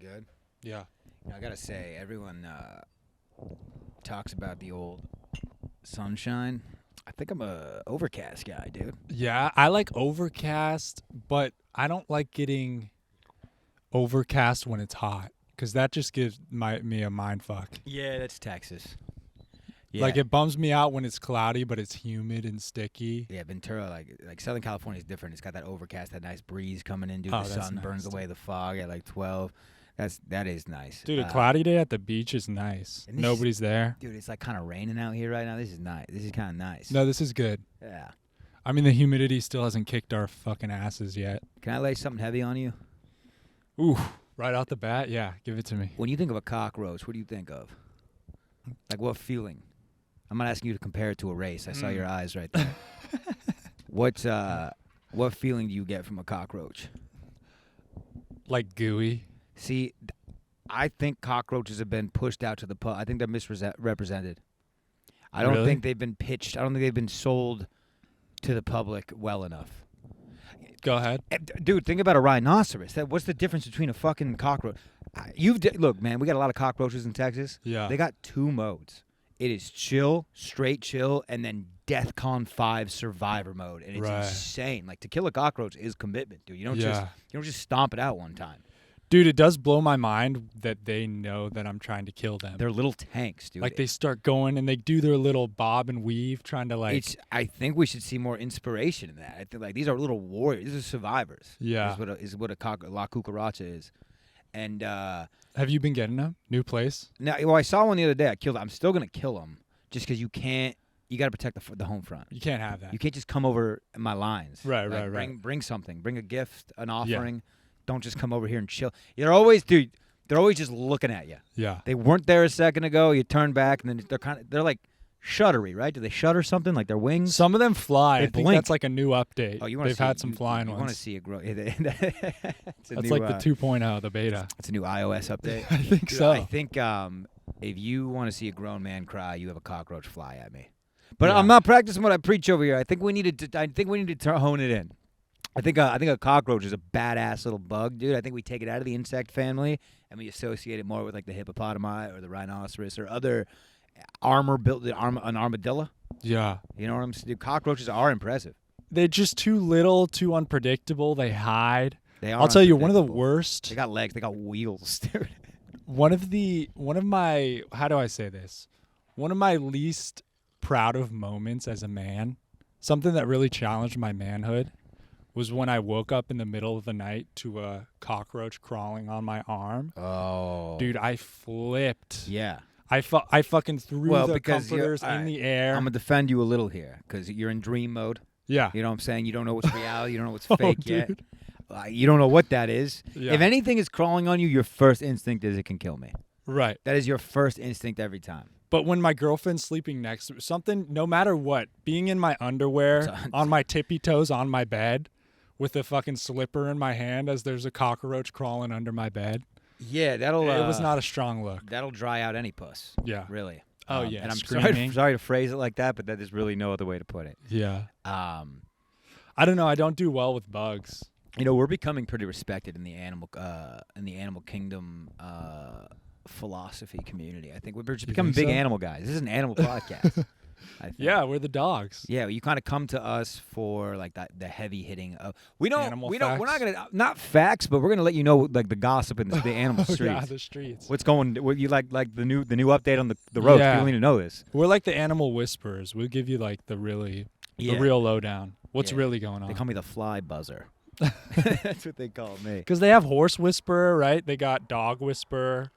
good? Yeah. I gotta say, everyone talks about the old sunshine. I think I'm a overcast guy, dude. Yeah, I like overcast, but I don't like getting overcast when it's hot because that just gives me a mind fuck. Yeah, that's Texas. Yeah. Like it bums me out when it's cloudy, but it's humid and sticky. Yeah, Ventura, like Southern California is different. It's got that overcast, that nice breeze coming in, dude. Oh, The that's sun burns nice, away the fog at like 12. That is nice. Dude, a cloudy day at the beach is nice. And this Nobody's there. Dude, it's like kind of raining out here right now. This is nice. This is kind of nice. No, this is good. Yeah. I mean, the humidity still hasn't kicked our fucking asses yet. Can I lay something heavy on you? Ooh, right out the bat? Yeah, give it to me. When you think of a cockroach, what do you think of? Like what feeling? I'm not asking you to compare it to a race. I saw your eyes right there. What feeling do you get from a cockroach? Like gooey. See, I think cockroaches have been pushed out to the I think they're misrepresented. I don't Really? think they've been pitched. I don't think they've been sold to the public well enough. Go ahead. Dude, think about a rhinoceros. What's the difference between a fucking cockroach? Look, man, we got a lot of cockroaches in Texas. Yeah. They got two modes. It is chill, straight chill, and then DEFCON 5 survivor mode, and it's Right. insane. Like to kill a cockroach is commitment, dude. You don't just stomp it out one time. Dude, it does blow my mind that they know that I'm trying to kill them. They're little tanks, dude. Like they start going and they do their little bob and weave trying to like. I think we should see more inspiration in that. I think like these are little warriors. These are survivors. Yeah. Is what a la cucaracha is. And Have you been getting them? New place? now, well, I saw one the other day. I killed it. I'm still gonna kill them just because you can't. You got to protect the home front. You can't have that. You can't just come over my lines. Right, Like, right. Bring something. Bring a gift, an offering. Don't just come over here and chill. They're always just looking at you. Yeah. They weren't there a second ago. You turn back, and then they're like shuddery, right? Do they shudder something like their wings? Some of them fly. They I think blink. that's like a new update. Oh, you want to They've see had some flying You ones. want to see it grow? That's like the 2.0, the beta. It's a new iOS update. I think Dude, so. I think if you want to see a grown man cry, you have a cockroach fly at me. But Yeah. I'm not practicing what I preach over here. I think we need to hone it in. I think a cockroach is a badass little bug, dude. I think we take it out of the insect family and we associate it more with like the hippopotami or the rhinoceros or other an armadillo. Yeah. You know what I'm saying? Cockroaches are impressive. They're just too little, too unpredictable. They hide. They are. I'll tell you, one of the unpredictable. worst. They got legs. They got wheels, dude. One of my, how do I say this? One of my least proud of moments as a man, something that really challenged my manhood, was when I woke up in the middle of the night to a cockroach crawling on my arm. Oh. Dude, I flipped. Yeah. I fucking threw the because comforters in the air. I'm going to defend you a little here because you're in dream mode. Yeah. You know what I'm saying? You don't know what's reality. You don't know what's Oh, fake yet. dude. You don't know what that is. Yeah. If anything is crawling on you, your first instinct is it can kill me. Right. That is your first instinct every time. But when my girlfriend's sleeping next to something, no matter what, being in my underwear, on my tippy toes on my bed, with a fucking slipper in my hand as there's a cockroach crawling under my bed. Yeah, that'll. It was not a strong look. That'll dry out any puss. Yeah. Really. Oh, yeah, And I'm screaming. sorry to phrase it like that, but that is really no other way to put it. Yeah. I don't know. I don't do well with bugs. we're becoming pretty respected in the animal kingdom philosophy community. I think we're just becoming think big so? animal guys. This is an animal podcast. I think. Yeah, we're the dogs. Yeah, you kind of come to us for like the heavy hitting of we're not facts? not facts, but we're gonna let you know like the gossip in the animal streets. Yeah, the streets. What's going? What you like the new update on the road? Yeah. People need to know this. We're like the animal whisperers. We'll give you like the real lowdown. What's Yeah. really going They on? call me the fly buzzer. That's what they call me. Because they have horse whisperer, right? They got dog whisperer,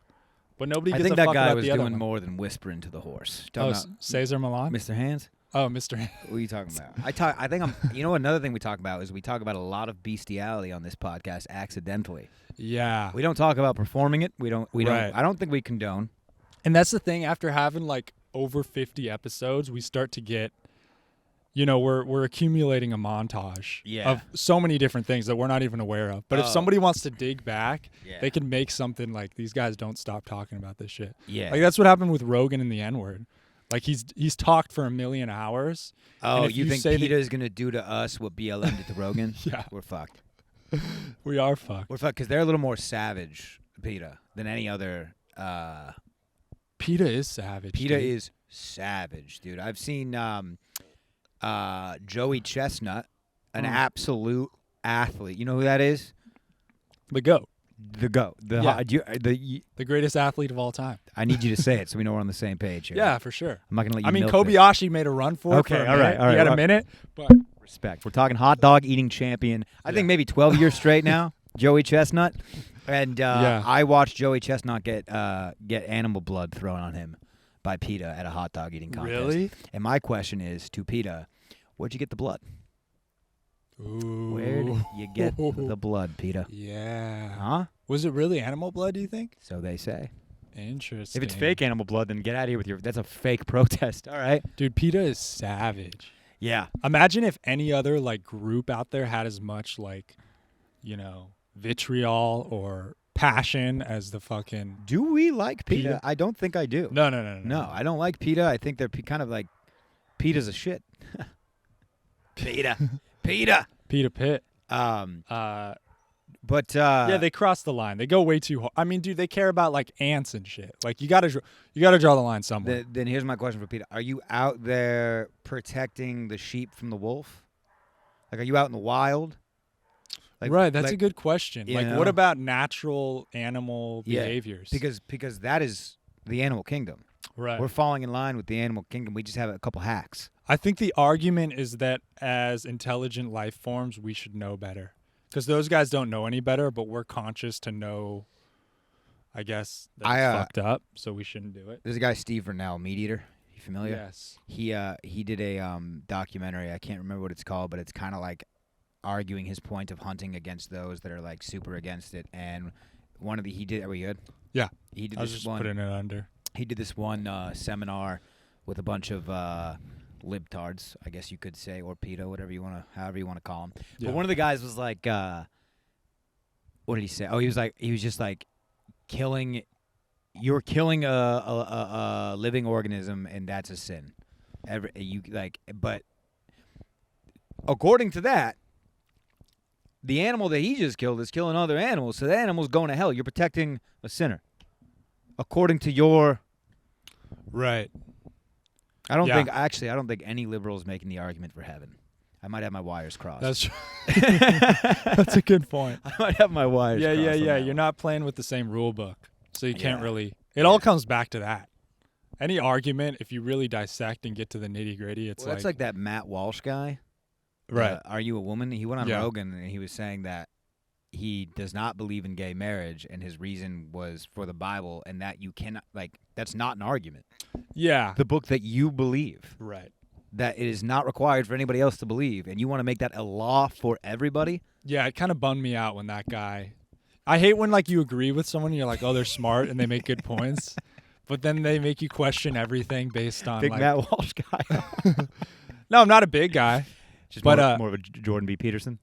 but nobody I gives think a that fuck guy about was the other doing one. more than whispering to the horse. Oh, Talking about Cesar Millan? Mr. Hands. Oh, Mr. What are you talking about? I think I'm. You know, another thing we talk about is we talk about a lot of bestiality on this podcast accidentally. Yeah. We don't talk about performing it. We don't. Right. I don't think we condone. And that's the thing. After having like over 50 episodes, we start to get, we're accumulating a montage of so many different things that we're not even aware of. But if somebody wants to dig back, they can make something like these guys don't stop talking about this shit. Yeah. Like that's what happened with Rogan and the N-word. Like he's talked for 1 million hours. Oh, and if you think say PETA is gonna do to us what BLM did to Rogan? Yeah. We're fucked. We are fucked. We're fucked because they're a little more savage. PETA than any other. PETA is savage. PETA dude. is savage, dude. I've seen Joey Chestnut, an absolute athlete. You know who that is? The GOAT. The GOAT. The greatest athlete of all time. I need you to say it so we know we're on the same page here. Yeah, for sure. I'm not going to let you I mean, milk this. Kobayashi made a run for it. For a all right. minute. He had a minute, but respect. We're talking hot dog eating champion. I think maybe 12 years straight now, Joey Chestnut. And I watched Joey Chestnut get animal blood thrown on him by PETA at a hot dog eating contest. Really? And my question is to PETA, where'd you get the blood? Ooh. Where did you get the blood, PETA? Yeah. Huh? Was it really animal blood, do you think? So they say. Interesting. If it's fake animal blood, then get out of here with your... That's a fake protest, all right? Dude, PETA is savage. Yeah. Imagine if any other like group out there had as much like, vitriol or passion as the fucking... Do we like PETA? PETA? I don't think I do. No. No, I don't like PETA. I think they're kind of like... PETA's a shit. PETA. PETA. PETA Pit. But yeah, they cross the line. They go way too hard. I mean, dude, they care about like ants and shit. Like you gotta draw the line somewhere. Then here's my question for PETA: are you out there protecting the sheep from the wolf? Like, are you out in the wild? Like, right, that's a good question. Like, know? what about natural animal behaviors? Because that is the animal kingdom. Right. We're falling in line with the animal kingdom. We just have a couple hacks. I think the argument is that as intelligent life forms, we should know better. Because those guys don't know any better, but we're conscious to know, I guess, that it's fucked up, so we shouldn't do it. There's a guy, Steve Vernell, Meat Eater. You familiar? Yes. He did a documentary. I can't remember what it's called, but it's kind of like arguing his point of hunting against those that are like super against it. And he did. Are we good? Yeah. He did I was this just one. putting it under. He did this one seminar with a bunch of libtards, I guess you could say, or PETA, however you want to call them. Yeah. But one of the guys was like, what did he say? Oh, he was just like killing. You're killing a living organism, and that's a sin. But according to that, the animal that he just killed is killing other animals, so the animal's going to hell. You're protecting a sinner, according to your. Right. I don't think any liberal is making the argument for heaven. I might have my wires crossed. That's true. That's a good point. I might have my wires crossed. Yeah. You're not playing with the same rule book, so you can't really. It all comes back to that. Any argument, if you really dissect and get to the nitty gritty, that's like that Matt Walsh guy. Right. Are you a woman? He went on Rogan and he was saying that he does not believe in gay marriage, and his reason was for the Bible, and that you cannot, that's not an argument. Yeah. The book that you believe. Right. That it is not required for anybody else to believe, and you want to make that a law for everybody? Yeah, it kind of bummed me out when that guy. I hate when you agree with someone and you're like, oh, they're smart and they make good points, but then they make you question everything based on big Matt Walsh guy. No, I'm not a big guy. Just more of a Jordan B. Peterson.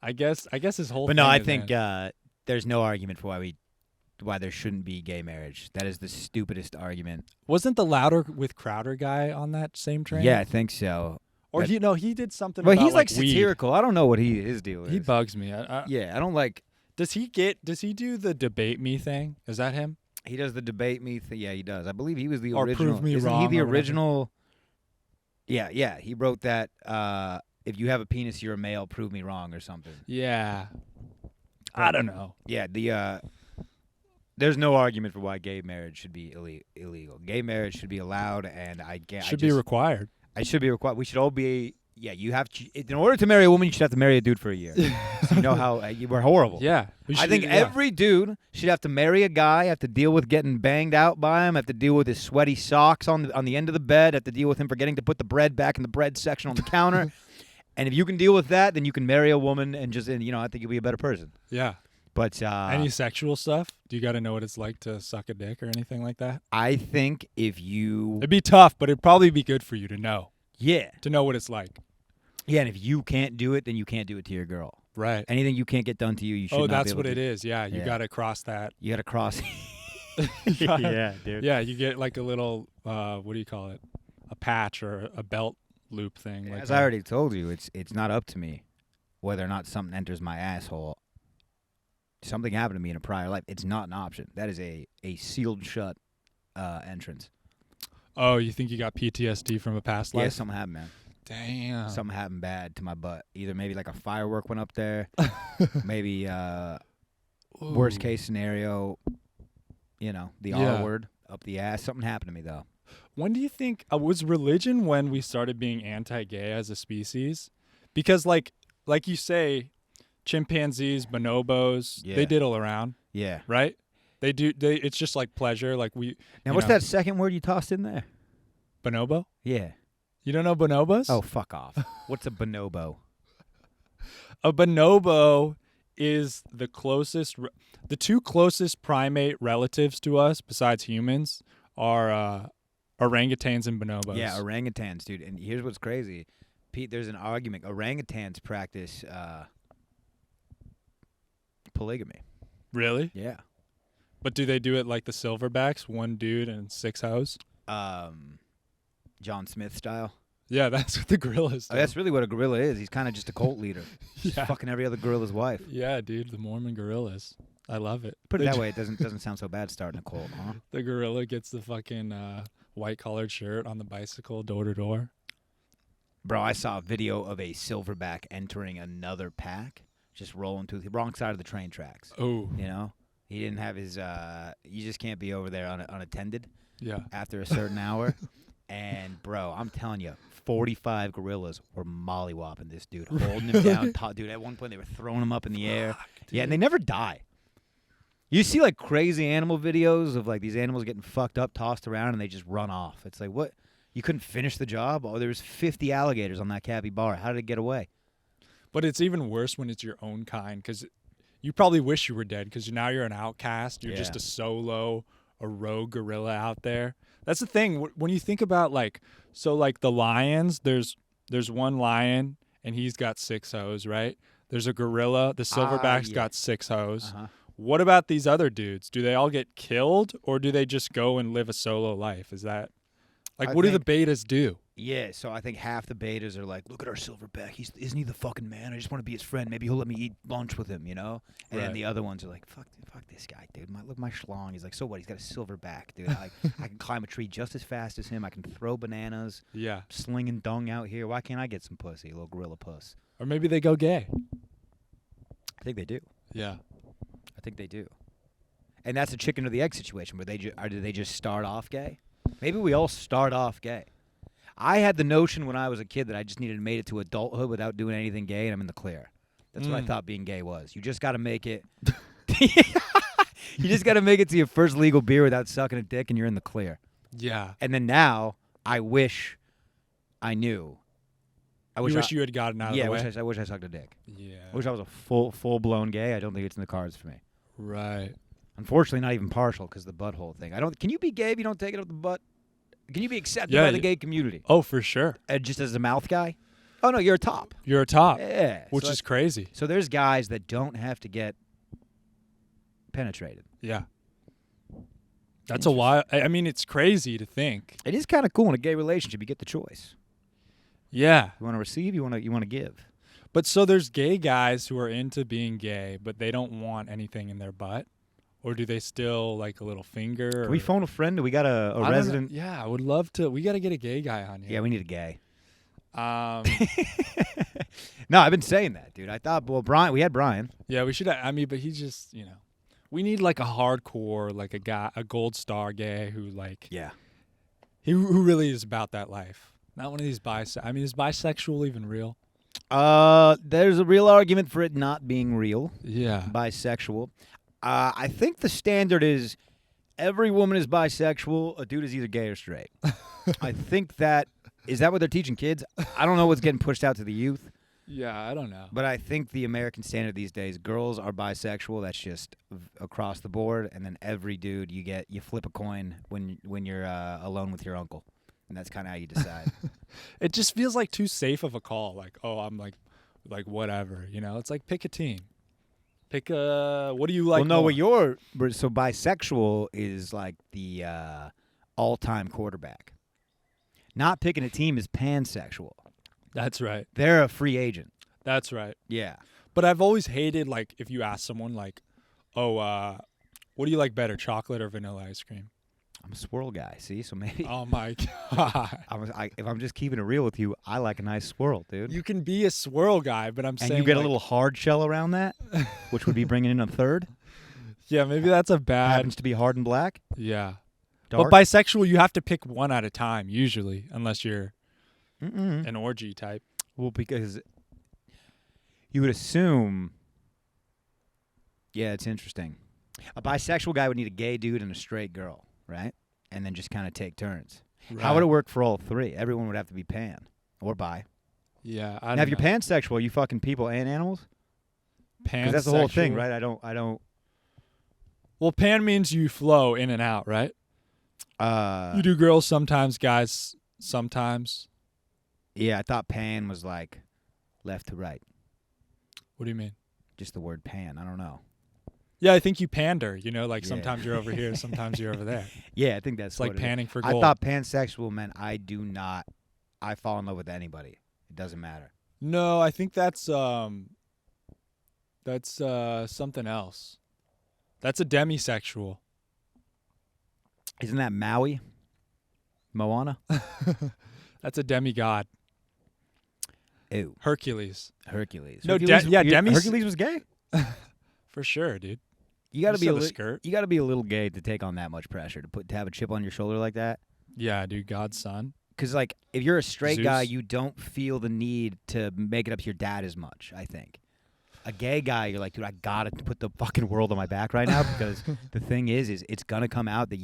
I guess his whole. But thing no, I is think there's no argument for why there shouldn't be gay marriage. That is the stupidest argument. Wasn't the Louder with Crowder guy on that same train? Yeah, I think so. Or he did something. But about, he's weed. satirical. I don't know what his deal is. He bugs me. I don't like. Does he do the debate me thing? Is that him? He does the debate me thing. Yeah, he does. I believe he was the or original. Prove me Isn't wrong he the or original? Yeah. He wrote that. If you have a penis, you're a male. Prove me wrong or something. Yeah. I don't know. Yeah. There's no argument for why gay marriage should be illegal. Gay marriage should be allowed, and should be required. I should be required. We should all be. Yeah, you have to. In order to marry a woman, you should have to marry a dude for a year. So you know how we're horrible. Yeah, I think every dude should have to marry a guy, have to deal with getting banged out by him, have to deal with his sweaty socks on the end of the bed, have to deal with him forgetting to put the bread back in the bread section on the counter. And if you can deal with that, then you can marry a woman and I think you'll be a better person. Yeah. But any sexual stuff? Do you got to know what it's like to suck a dick or anything like that? I think it'd be tough, but it'd probably be good for you to know. Yeah. To know what it's like. Yeah, and if you can't do it, then you can't do it to your girl. Right. Anything you can't get done to you, you should not be able to. Oh, that's what it is. Yeah, you got to cross that. You got to cross. Yeah, dude. Yeah, you get like a little, what do you call it? A patch or a belt loop thing. As I already told you, it's not up to me whether or not something enters my asshole. something happened to me in a prior life, it's not an option. That is a sealed shut entrance. Oh, you think you got PTSD from a past life? Yeah, something happened, man. Damn. Something happened bad to my butt. Either maybe like a firework went up there, maybe worst case scenario, the R word up the ass. Something happened to me though. When do you think was religion when we started being anti-gay as a species? Because like you say, chimpanzees, bonobos, they diddle around. Yeah. Right? They do. It's just like pleasure. Like we. Now, what's that second word you tossed in there? Bonobo? Yeah. You don't know bonobos? Oh, fuck off. What's a bonobo? A bonobo is the two closest primate relatives to us besides humans are orangutans and bonobos. Yeah, orangutans, dude. And here's what's crazy. Pete, there's an argument. Orangutans practice polygamy. Really? Yeah. But do they do it like the silverbacks, one dude and 6 hoes? John Smith style. Yeah, that's what the gorillas do. Oh, that's really what a gorilla is. He's kind of just a cult leader. He's fucking every other gorilla's wife. Yeah, dude, the Mormon gorillas. I love it. Put it that way, it doesn't sound so bad starting a cult, huh? The gorilla gets the fucking white collared shirt on the bicycle door to door. Bro, I saw a video of a silverback entering another pack, just rolling to the wrong side of the train tracks. Oh. He didn't have his you just can't be over there unattended. Yeah. After a certain hour. And, bro, I'm telling you, 45 gorillas were mollywopping this dude, holding him down. Dude, at one point they were throwing him up in the air. Dude. Yeah, and they never die. You see, like, crazy animal videos of, like, these animals getting fucked up, tossed around, and they just run off. It's like, what? You couldn't finish the job? Oh, there was 50 alligators on that capybara. How did it get away? But it's even worse when it's your own kind, because you probably wish you were dead, because now you're an outcast. You're just a solo, a rogue gorilla out there. That's the thing. When you think about, like, the lions, there's one lion, and he's got 6 hoes, right? There's a gorilla. The silverback's got 6 hoes. Uh-huh. What about these other dudes? Do they all get killed, or do they just go and live a solo life? Is that, like, what do the betas do? Yeah, so I think half the betas are like, look at our silverback. Isn't he the fucking man? I just want to be his friend. Maybe he'll let me eat lunch with him, And then the other ones are like, fuck this guy, dude. Look, my schlong. He's like, so what? He's got a silverback, dude. I can climb a tree just as fast as him. I can throw bananas. Yeah. Slinging dung out here. Why can't I get some pussy, a little gorilla puss? Or maybe they go gay. I think they do. Yeah. I think they do. And that's a chicken or the egg situation where do they just start off gay? Maybe we all start off gay. I had the notion when I was a kid that I just needed to make it to adulthood without doing anything gay, and I'm in the clear. That's what I thought being gay was. You just got to make it. You just got to make it to your first legal beer without sucking a dick, and you're in the clear. Yeah. And then now, I wish I knew. I wish you had gotten out of the way? Yeah, I wish I sucked a dick. Yeah. I wish I was a full-blown gay. I don't think it's in the cards for me. Right. Unfortunately, not even partial because the butthole thing. Can you be gay if you don't take it up the butt? Can you be accepted by the gay community? Oh, for sure. Just as a mouth guy? Oh, no, you're a top. You're a top. Yeah. Which is crazy. So there's guys that don't have to get penetrated. Yeah. That's a wild. I mean, it's crazy to think. It is kind of cool in a gay relationship. You get the choice. Yeah. You want to receive, you want to give. But so there's gay guys who are into being gay, but they don't want anything in their butt? Or do they still like a little finger? Can we phone a friend? Do we got a resident? Yeah, I would love to. We got to get a gay guy on here. Yeah, we need a gay. No, I've been saying that, dude. I thought, we had Brian. Yeah, we should. I mean, but he just, we need like a hardcore, like a gold star gay who like, who really is about that life. Not one of these I mean, is bisexual even real? There's a real argument for it not being real. Yeah, bisexual. I think the standard is every woman is bisexual. A dude is either gay or straight. I think is that what they're teaching kids? I don't know what's getting pushed out to the youth. Yeah, I don't know. But I think the American standard these days, girls are bisexual. That's just across the board. And then every dude, you flip a coin when you're alone with your uncle. And that's kind of how you decide. It just feels like too safe of a call. Like, oh, I'm like whatever. It's like pick a team. Pick what do you like? Well, no, more? So bisexual is like the all-time quarterback. Not picking a team is pansexual. That's right. They're a free agent. That's right. Yeah. But I've always hated, like, if you ask someone, like, Oh, what do you like better, chocolate or vanilla ice cream? I'm a swirl guy, see? So maybe Oh, my God. if I'm just keeping it real with you, I like a nice swirl, dude. You can be a swirl guy, but I'm and saying you get a like, little hard shell around that, which would be bringing in a third. Yeah, maybe that's a bad. Happens to be hard and black. Yeah. Dark. But bisexual, you have to pick one at a time, usually, unless you're Mm-mm. an orgy type. Well, because you would assume. Yeah, it's interesting. A bisexual guy would need a gay dude and a straight girl, right? And then just kind of take turns. Right. How would it work for all three? Everyone would have to be pan or bi. Yeah. Now, if you're pansexual, are you fucking people and animals? Because that's the whole thing, right? I don't. Well, pan means you flow in and out, right? You do girls sometimes, guys sometimes. Yeah, I thought pan was like left to right. What do you mean? Just the word pan. I don't know. Yeah, I think you pander. You know, like Yeah. sometimes you're over here, sometimes you're over there. Yeah, I think that's It's like what it is. panning for I gold. thought pansexual meant I fall in love with anybody. It doesn't matter. No, I think that's something else. That's a demisexual. Isn't that Maui? Moana? That's a demigod. Ew. Hercules. Hercules. No, Hercules, Demis. Hercules was gay? For sure, dude. You got to You be saw a the skirt. You got to be a little gay to take on that much pressure to have a chip on your shoulder like that. Yeah, dude, God's son. Cuz like if you're a straight guy, Zeus. you don't feel the need to make it up to your dad as much, I think. A gay guy, you're like, dude, I got to put the fucking world on my back right now because the thing is it's going to come out that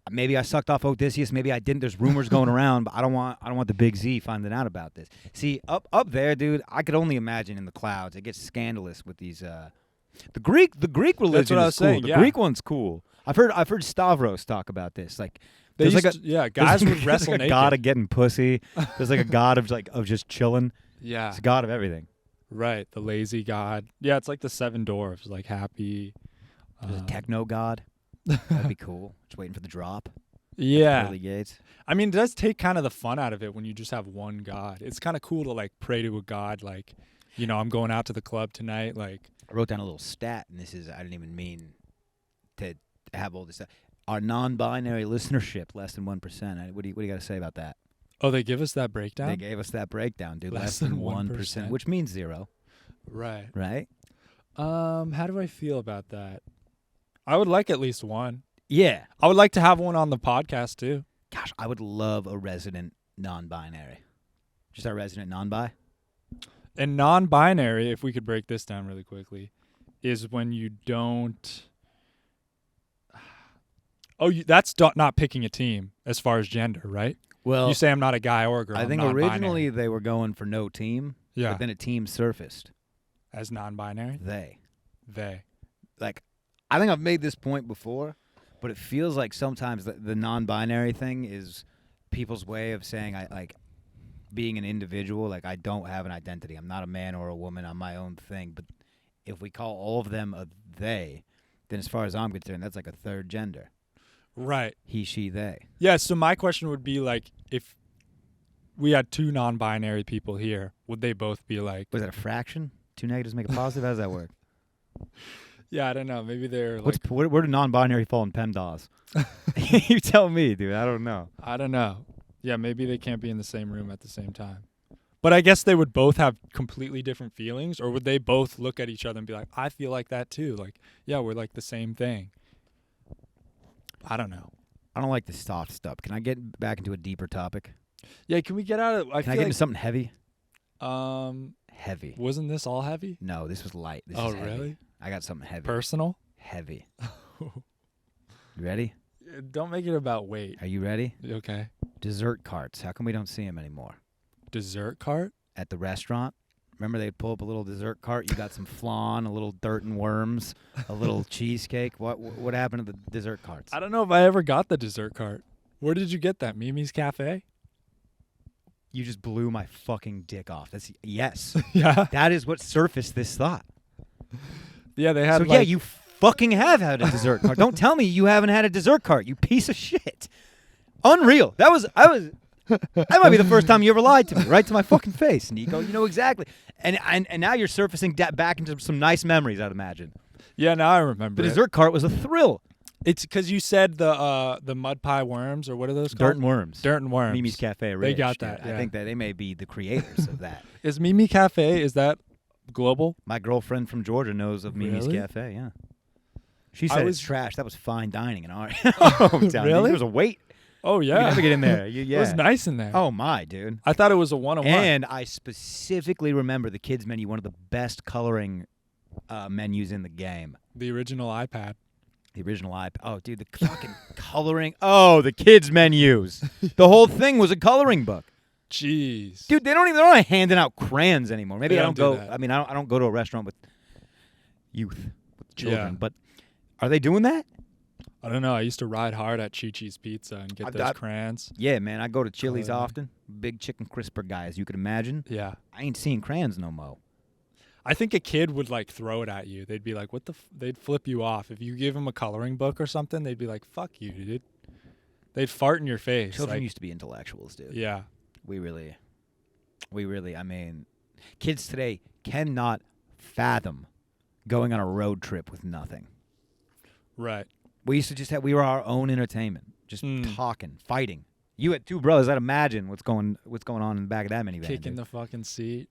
maybe I sucked off Odysseus, maybe I didn't. There's rumors going around, but I don't want the big Z finding out about this. See, up there, dude, I could only imagine in the clouds. It gets scandalous with these the Greek religion That's what I is was cool. saying, The yeah. Greek one's cool. I've heard Stavros talk about this. Like They there's used to- guys would there's wrestle like a naked. god of getting pussy. There's like a god of just chilling. Yeah, It's a god of everything. right. The lazy god. Yeah, it's like the seven dwarfs, like happy. There's a techno god. That'd be cool. Just waiting for the drop. Yeah. Pearly gates. I mean, it does take kind of the fun out of it when you just have one god. It's kind of cool to like pray to a god, like, you know, I'm going out to the club tonight. Like, I wrote down a little stat, and I didn't even mean to have all this stuff. Our non-binary listenership, less than 1%. What do you got to say about that? oh, they give us that breakdown? They gave us that breakdown, dude. Less Less than than 1%, which means 0, Right. right? How do I feel about that? I would like at least one. Yeah. I would like to have one on the podcast too. Gosh, I would love a resident non-binary. Just our resident non-bi? And non-binary, if we could break this down really quickly, is when you don't. Oh, that's not picking a team as far as gender, right? Well, You say I'm not a guy or a girl. I I'm think non-binary. originally they were going for no team, Yeah. but then a team surfaced. As non-binary, They. they. I think I've made this point before, but it feels like sometimes the non-binary thing is people's way of saying I like being an individual. Like I don't have an identity. I'm not a man or a woman. I'm my own thing. But if we call all of them a they, then as far as I'm concerned, that's like a third gender. Right. He, she, they. Yeah. So my question would be like, if we had two non-binary people here, would they both be like? Was that a fraction? 2 negatives make a positive? How does that work? Yeah, I don't know. Maybe they're like. Where do non-binary fall in PEMDAS? You tell me, dude. I don't know. I don't know. Yeah, maybe they can't be in the same room at the same time. But I guess they would both have completely different feelings, or would they both look at each other and be like, I feel like that too. Like, yeah, we're like the same thing. I don't know. I don't like the soft stuff. Can I get back into a deeper topic? Yeah, can we get out of Can I get into something heavy? like Heavy. wasn't this all heavy? No, this was light. This Oh, is heavy. really? I got something heavy. Personal? Heavy. You ready? Don't make it about weight. Are you ready? Okay. Dessert carts. How come we don't see them anymore? Dessert cart? At the restaurant? Remember they'd pull up a little dessert cart? You got some flan, a little dirt and worms, a little cheesecake. What happened to the dessert carts? I don't know if I ever got the dessert cart. Where did you get that? Mimi's Cafe? You just blew my fucking dick off. Yes. Yeah. That is what surfaced this thought. Yeah, they had So yeah, you fucking have had a dessert cart. Don't tell me you haven't had a dessert cart, you piece of shit. Unreal. I That might be the first time you ever lied to me, right to my fucking face, Niko. You know exactly. And now you're surfacing back into some nice memories, I'd imagine. Yeah, now I remember. The dessert cart was a thrill. It's because you said the mud pie worms, or what are those called? Dirt and Worms. Dirt and Worms. Mimi's Cafe. They got that. I think that they may be the creators of that. Is Mimi Cafe, is that global? My girlfriend from Georgia knows of Mimi's Cafe, yeah. She said it's trash. That was fine dining in our hometown. Really? There was a wait. Oh, yeah. You could never get in there. Yeah. It was nice in there. Oh, my, dude. I thought it was a one-on-one. And I specifically remember the kids' menu, one of the best coloring menus in the game. The original iPad. The original iPad. Oh, dude, the fucking coloring. Oh, the kids' menus. The whole thing was a coloring book. Jeez. Dude, they're not handing out crayons anymore. Maybe They I don't don't do go. that. I mean, I don't go to a restaurant with youth, with children. Yeah. But are they doing that? I don't know. I used to ride hard at Chi-Chi's Pizza and get those crayons. Yeah, man. I go to Chili's yeah. often. Big chicken crisper guy, as you could imagine. Yeah. I ain't seeing crayons no mo. I think a kid would like throw it at you. They'd be like, "What the?" They'd flip you off if you give them a coloring book or something. They'd be like, "Fuck you, dude." They'd fart in your face. Children used to be intellectuals, dude. Yeah. We really. I mean, kids today cannot fathom going on a road trip with nothing. Right. We used to just we were our own entertainment, just talking, fighting. You had two brothers. I'd imagine what's going on in the back of that minivan. Kicking the fucking seat.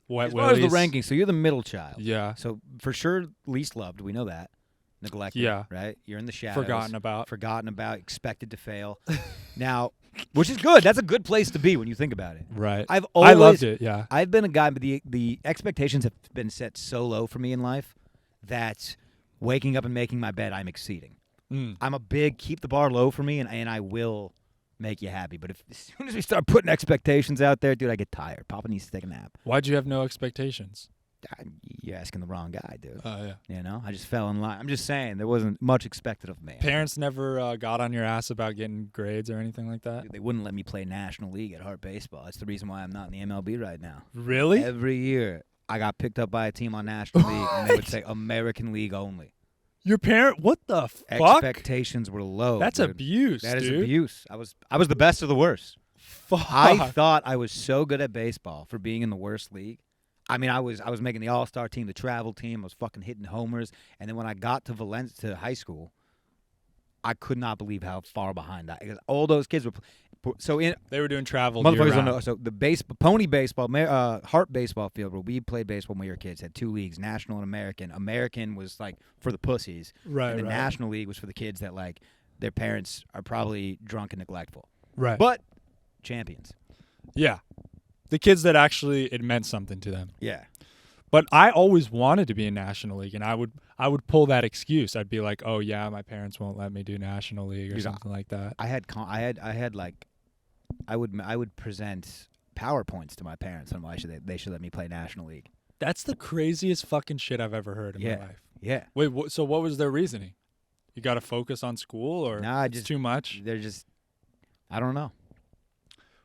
As far as the ranking, so you're the middle child. Yeah. So for sure, least loved. We know that. Neglected. Yeah. Right. You're in the shadows. Forgotten about. Expected to fail. Now, which is good. That's a good place to be when you think about it. Right. I loved it. Yeah. I've been a guy, but the expectations have been set so low for me in life that waking up and making my bed, I'm exceeding. I'm a big keep the bar low for me, and I will make you happy. But as soon as we start putting expectations out there, dude, I get tired. Papa needs to take a nap. Why'd you have no expectations? You're asking the wrong guy, dude. Oh, yeah. You know, I just fell in line. I'm just saying there wasn't much expected of me. Parents never got on your ass about getting grades or anything like that? Dude, they wouldn't let me play National League at Hart Baseball. That's the reason why I'm not in the MLB right now. Really? Every year, I got picked up by a team on National League, and they would say American League only. Your parent? What the fuck? Expectations were low. That's dude. abuse, That dude. is abuse. I was the best of the worst. Fuck. I thought I was so good at baseball for being in the worst league. I mean, I was making the all-star team, the travel team. I was fucking hitting homers. And then when I got to high school, I could not believe how far behind that. Because all those kids were they were doing travel. Motherfuckers don't know. So the pony baseball, Hart baseball field where we played baseball when we were kids had two leagues, National and American. American was like for the pussies, right? And the National League was for the kids that like their parents are probably drunk and neglectful, right? But champions, yeah, the kids that actually it meant something to them, yeah. But I always wanted to be in National League, and I would pull that excuse. I'd be like, "Oh yeah, my parents won't let me do National League or something like that." I would present PowerPoints to my parents on why they should let me play National League. That's the craziest fucking shit I've ever heard in my life. Yeah. Wait, so what was their reasoning? You got to focus on school, or just too much? They're just, I don't know.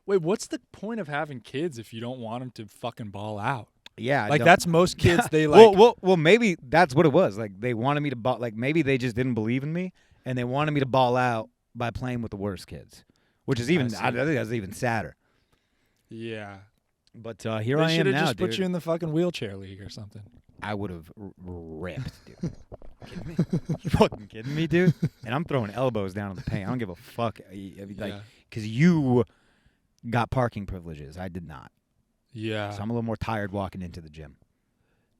Wait, what's the point of having kids if you don't want them to fucking ball out? Yeah, like that's most kids. They like. Well, maybe that's what it was. Like they wanted me to ball. Like maybe they just didn't believe in me, and they wanted me to ball out by playing with the worst kids, which is even. I think that's even sadder. Yeah. But here they I am now, should have just dude. put you in the fucking wheelchair league or something. I would have ripped, dude. Kidding me? You fucking kidding me, dude? And I'm throwing elbows down in the paint. I don't give a fuck. Like, because you got parking privileges. I did not. Yeah. So I'm a little more tired walking into the gym.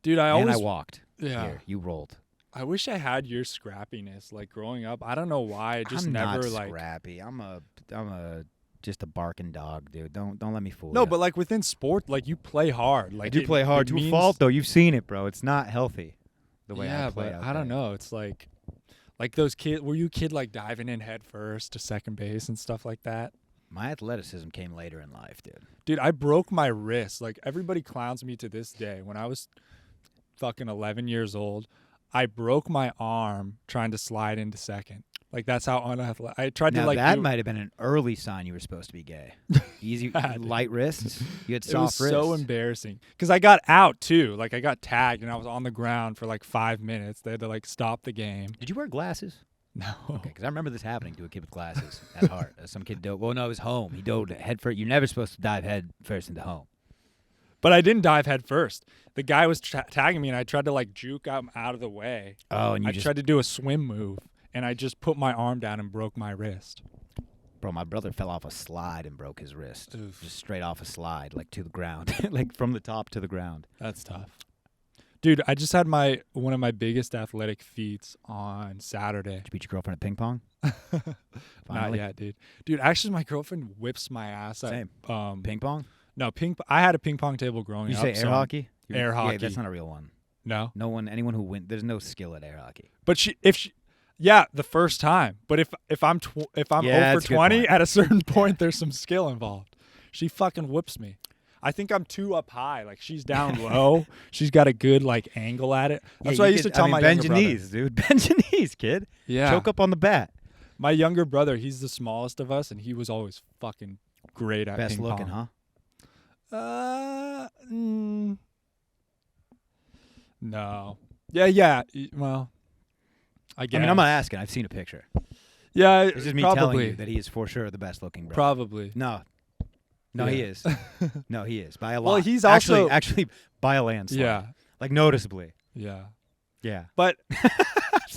Dude, I walked. Yeah. Here, you rolled. I wish I had your scrappiness. Like growing up, I don't know why. I just never not like scrappy. I'm just a barking dog, dude. Don't let me fool you. No, but like within sport, like you play hard. Like I do play hard to a fault, though. You've seen it, bro. It's not healthy the way I play. But I don't know. It's like those kids. Were you a kid like diving in head first to second base and stuff like that? My athleticism came later in life, dude. Dude, I broke my wrist. Like everybody clowns me to this day. When I was fucking 11 years old, I broke my arm trying to slide into second. Like that's how unathletic. I tried to like. That might have been an early sign you were supposed to be gay. Easy, light wrists. You had soft wrists. It was so embarrassing because I got out too. Like I got tagged and I was on the ground for like 5 minutes. They had to like stop the game. Did you wear glasses? No. Okay, because I remember this happening to a kid with glasses at heart. Some kid dove. Well, no, it was home. He dove head first. You're never supposed to dive head first into home. But I didn't dive head first. The guy was tagging me, and I tried to like juke him out of the way. Oh, and I tried to do a swim move, and I just put my arm down and broke my wrist. Bro, my brother fell off a slide and broke his wrist. Oof. Just straight off a slide, like to the ground, like from the top to the ground. That's tough. Dude, I just had one of my biggest athletic feats on Saturday. Did you beat your girlfriend at ping pong? Not yet, dude. Dude, actually, my girlfriend whips my ass. Same. At, Ping pong? No, I had a ping pong table growing Did up. you say air hockey? Air hockey. Yeah, that's not a real one. No? Anyone who wins, there's no skill at air hockey. But yeah, the first time. But if I'm over 20, at a certain point, there's some skill involved. She fucking whips me. I think I'm too up high. Like, she's down low. She's got a good, like, angle at it. That's what I used to tell my younger brother. Bend your knees, dude. Bend your knees, kid. Yeah. Choke up on the bat. My younger brother, he's the smallest of us, and he was always fucking great at Best ping looking, pong. huh? No. Yeah. Well, I guess. I mean, I'm not asking. I've seen a picture. Yeah, This is me probably. telling you that he is for sure the best looking brother. Probably. No, Yeah. he is. No, he is by a lot. Well, he's also actually by a landslide. Yeah. Like noticeably. Yeah. Yeah. But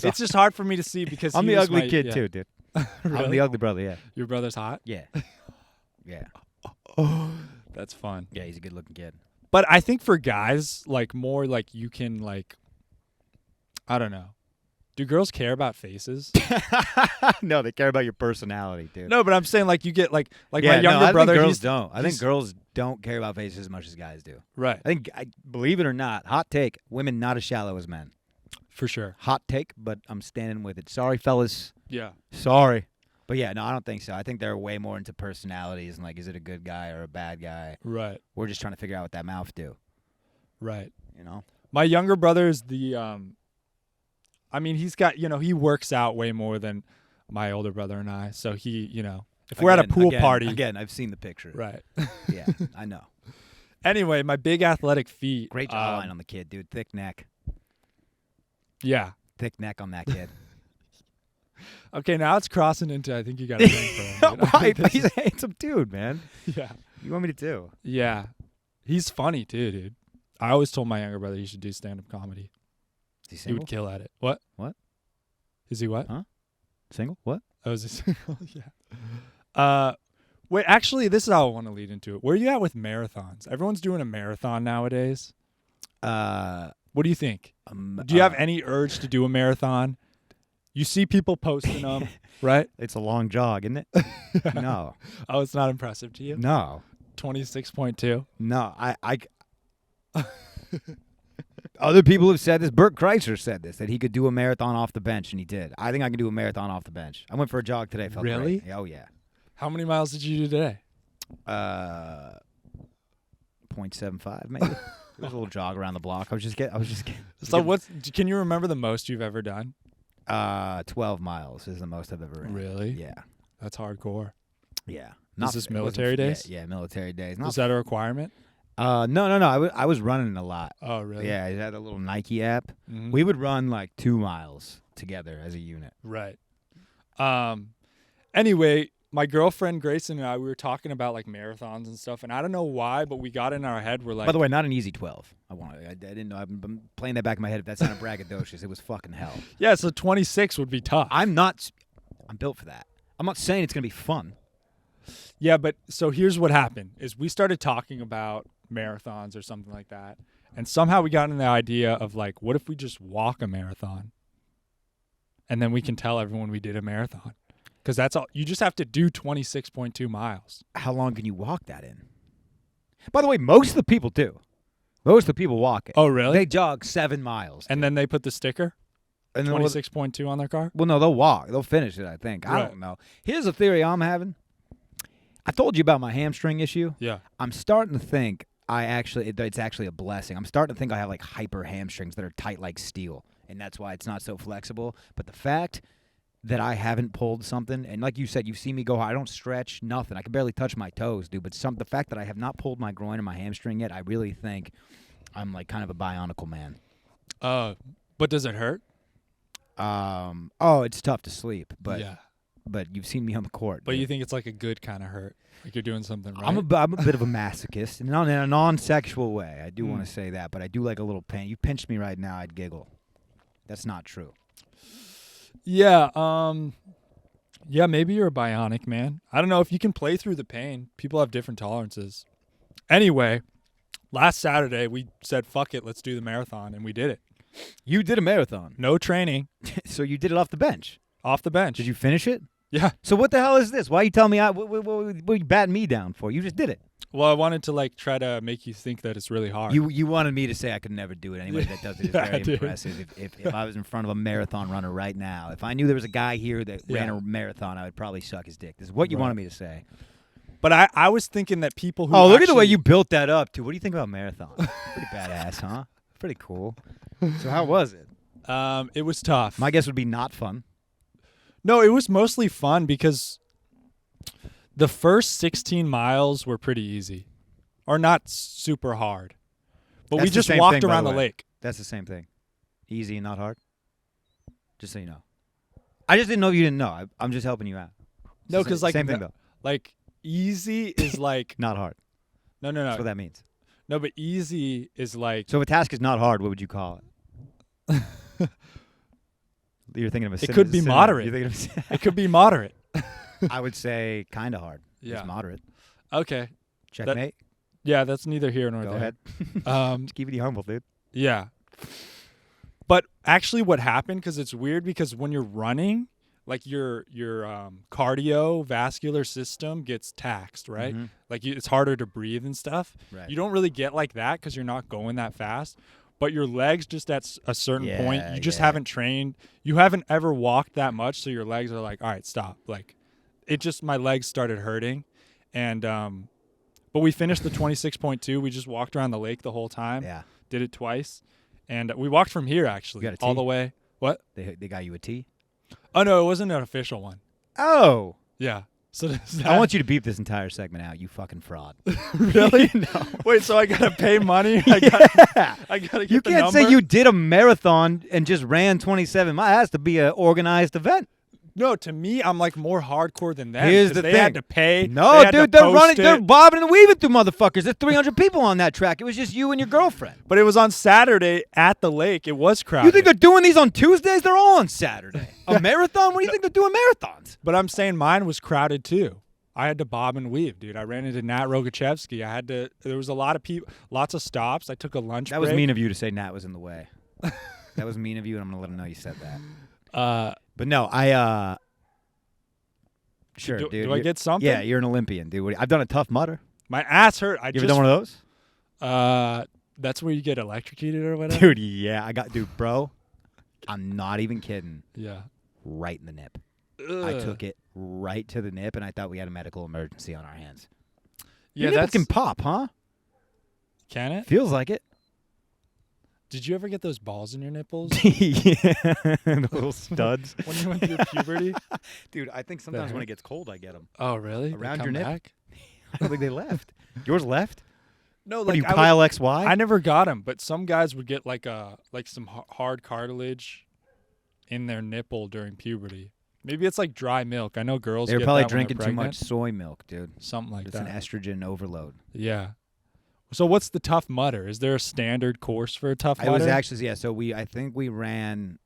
it's just hard for me to see because I'm he the was ugly my- kid yeah. too, dude. Really? I'm the ugly brother. Yeah. Your brother's hot? Yeah. Yeah. That's fun. Yeah. He's a good looking kid. But I think for guys, like more like you can like, I don't know. Do girls care about faces? No, they care about your personality, dude. No, but I'm saying like you get like Yeah, my younger I brother. think girls he's, don't. I think he's- girls don't care about faces as much as guys do. Right. I think, believe it or not, hot take: women not as shallow as men. For sure. Hot take, but I'm standing with it. Sorry, fellas. Yeah. Sorry. But yeah, no, I don't think so. I think they're way more into personalities and like, is it a good guy or a bad guy? Right. We're just trying to figure out what that mouth do. Right. You know? My younger brother is the I mean, he's got, he works out way more than my older brother and I. So he, if we're at a pool party. Again, I've seen the picture. Right. Yeah, I know. Anyway, my big athletic feat. Great jawline on the kid, dude. Thick neck. Yeah. Thick neck on that kid. Okay, now it's crossing into I think you got to think for him. Why? He's a handsome dude, man. Yeah. You want me to do? Yeah. He's funny too, dude. I always told my younger brother he should do stand-up comedy. Is he He single? would kill at it. What? What? Is he what? Huh? Single? What? Oh, is he single? Yeah. Wait, actually, this is how I want to lead into it. Where are you at with marathons? Everyone's doing a marathon nowadays. What do you think? Do you have any urge to do a marathon? You see people posting them, right? It's a long jog, isn't it? No. Oh, it's not impressive to you? No. 26.2? No. I Other people have said this. Bert Kreischer said this, that he could do a marathon off the bench, and he did. I think I can do a marathon off the bench. I went for a jog today. Felt Really? great. Oh, yeah. How many miles did you do today? 0.75 maybe. It was a little jog around the block. I was just getting. So can you remember the most you've ever done? 12 miles is the most I've ever ran. Really? Yeah. That's hardcore. Yeah. Is this military days? Yeah, military days. Is that a requirement? No. I was running a lot. Oh, really? Yeah, I had a little Nike app. Mhm. We would run like 2 miles together as a unit. Right. Anyway, my girlfriend Grayson and I, we were talking about like marathons and stuff, and I don't know why, but we got in our head. We're like, By the way, not an easy 12. I didn't know. I've been playing that back in my head. If that sounded braggadocious, it was fucking hell. yeah, so 26 would be tough. I'm built for that. I'm not saying it's gonna be fun. Yeah, but so here's what happened: is we started talking about marathons or something like that, and somehow we got in the idea of like, what if we just walk a marathon, and then we can tell everyone we did a marathon. Because that's all. You just have to do 26.2 miles. How long can you walk that in? By the way, most of the people do. Most of the people walk it. Oh, really? They jog 7 miles. And then they put the sticker, And 26.2 on their car? Well, no, they'll walk. They'll finish it, I think. I Right. don't know. Here's a theory I'm having. I told you about my hamstring issue. Yeah. I'm starting to think it's actually a blessing. I'm starting to think I have like hyper hamstrings that are tight like steel, and that's why it's not so flexible. But the fact that I haven't pulled something, and like you said, you've seen me go hard. I don't stretch, nothing. I can barely touch my toes, dude. But the fact that I have not pulled my groin or my hamstring yet, I really think I'm like kind of a bionicle man. But does it hurt? It's tough to sleep, but yeah. but you've seen me on the court. But dude. you think it's like a good kind of hurt, like you're doing something right? I'm a bit of a masochist, and in a non-sexual way. I do want to say that, but I do like a little pain. You pinched me right now, I'd giggle. That's not true. Yeah. Yeah. Maybe you're a bionic, man. I don't know if you can play through the pain. People have different tolerances. Anyway, last Saturday we said, "Fuck it, let's do the marathon," and we did it. You did a marathon. No training. So you did it off the bench. Off the bench. Did you finish it? Yeah. So what the hell is this? Why are you telling me? What are you batting me down for? You just did it. Well, I wanted to like try to make you think that it's really hard. You wanted me to say I could never do it. Anybody that does it is Yeah, very dude. impressive. If I was in front of a marathon runner right now, if I knew there was a guy here that ran a marathon, I would probably suck his dick. This is what you wanted me to say. But I was thinking that people who look at the way you built that up, too. What do you think about marathon? Pretty badass, huh? Pretty cool. So how was it? It was tough. My guess would be not fun. No, it was mostly fun because the first 16 miles were pretty easy, or not super hard. But we just walked around the lake. That's the same thing. Easy and not hard. Just so you know. I just didn't know if you didn't know. I'm just helping you out. No, because like same thing though. Like easy is like not hard. No. That's what that means. No, but easy is like. So if a task is not hard, what would you call it? You're thinking of a. It could be moderate. It could be moderate. I would say kind of hard. Yeah. It's moderate. Okay. Checkmate. Yeah, that's neither here nor Go there. ahead. Just keep it humble, dude. Yeah. But actually what happened, because it's weird, because when you're running, like your cardiovascular system gets taxed, right? Mm-hmm. Like it's harder to breathe and stuff. Right. You don't really get like that because you're not going that fast. But your legs, just at a certain point, you just haven't trained. You haven't ever walked that much, so your legs are like, all right, stop. Like, my legs started hurting. And but we finished the 26.2. We just walked around the lake the whole time. Yeah. Did it twice. And we walked from here, actually, You got a all tee? the way. What? They got you a T? Oh, no, it wasn't an official one. Oh. Yeah. So I want you to beep this entire segment out, you fucking fraud. Really? No. Wait, so I got to pay money? I got to get You the can't number? say you did a marathon and just ran 27 miles. It has to be an organized event. No, to me, I'm like more hardcore than them. Here's the they thing. had to pay. No, dude, they're running. It. They're bobbing and weaving through motherfuckers. There's 300 people on that track. It was just you and your girlfriend. But it was on Saturday at the lake. It was crowded. You think they're doing these on Tuesdays? They're all on Saturday. A marathon? What do you think they're doing marathons? But I'm saying mine was crowded too. I had to bob and weave, dude. I ran into Nat Rogachevsky. There was a lot of people, lots of stops. I took a lunch break. That was mean of you to say Nat was in the way. That was mean of you, and I'm going to let him know you said that. But no, Sure, dude. Do I get something? Yeah, you're an Olympian, dude. I've done a Tough Mudder. My ass hurt. You ever done one of those? That's where you get electrocuted or whatever? Dude, yeah. Bro, I'm not even kidding. Yeah. Right in the nip. Ugh. I took it right to the nip, and I thought we had a medical emergency on our hands. Yeah, that can pop, huh? Can it? Feels like it. Did you ever get those balls in your nipples? Yeah, the little studs. When you went through puberty? Dude, I think sometimes when it gets cold, I get them. Oh, really? Around your nip? Back? I don't think they left. Yours left? No, What like are you, Kyle XY? I never got them, but some guys would get like some hard cartilage in their nipple during puberty. Maybe it's like dry milk. I know girls. They were get probably that when they're drinking too pregnant. much soy milk, dude. Something like It's that. an estrogen overload. Yeah. So what's the Tough Mudder? Is there a standard course for a Tough Mudder? It was actually So I think we ran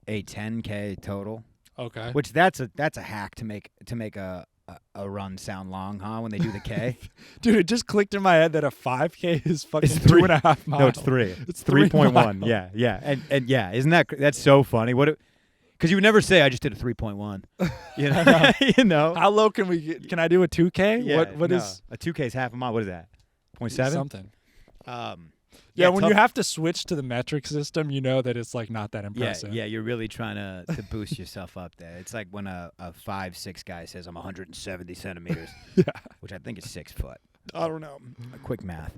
a 10K total. Okay. Which that's a hack to make a run sound long, huh? When they do the K. Dude, it just clicked in my head that a 5K is fucking It's 2.5 miles. No, it's 3. It's 3.1. 3.1. Yeah. And yeah, isn't that's so funny? Because you would never say I just did a 3.1. You know. You know. How low can we get? Can I do a 2K? Yeah, What is a 2K is half a mile? What is that? 0.7? something? Yeah, when you have to switch to the metric system, you know that it's like not that impressive. Yeah, you're really trying to boost yourself up there. It's like when a 5'6" guy says I'm 170 centimeters, which I think is 6 foot. I don't know. Quick math.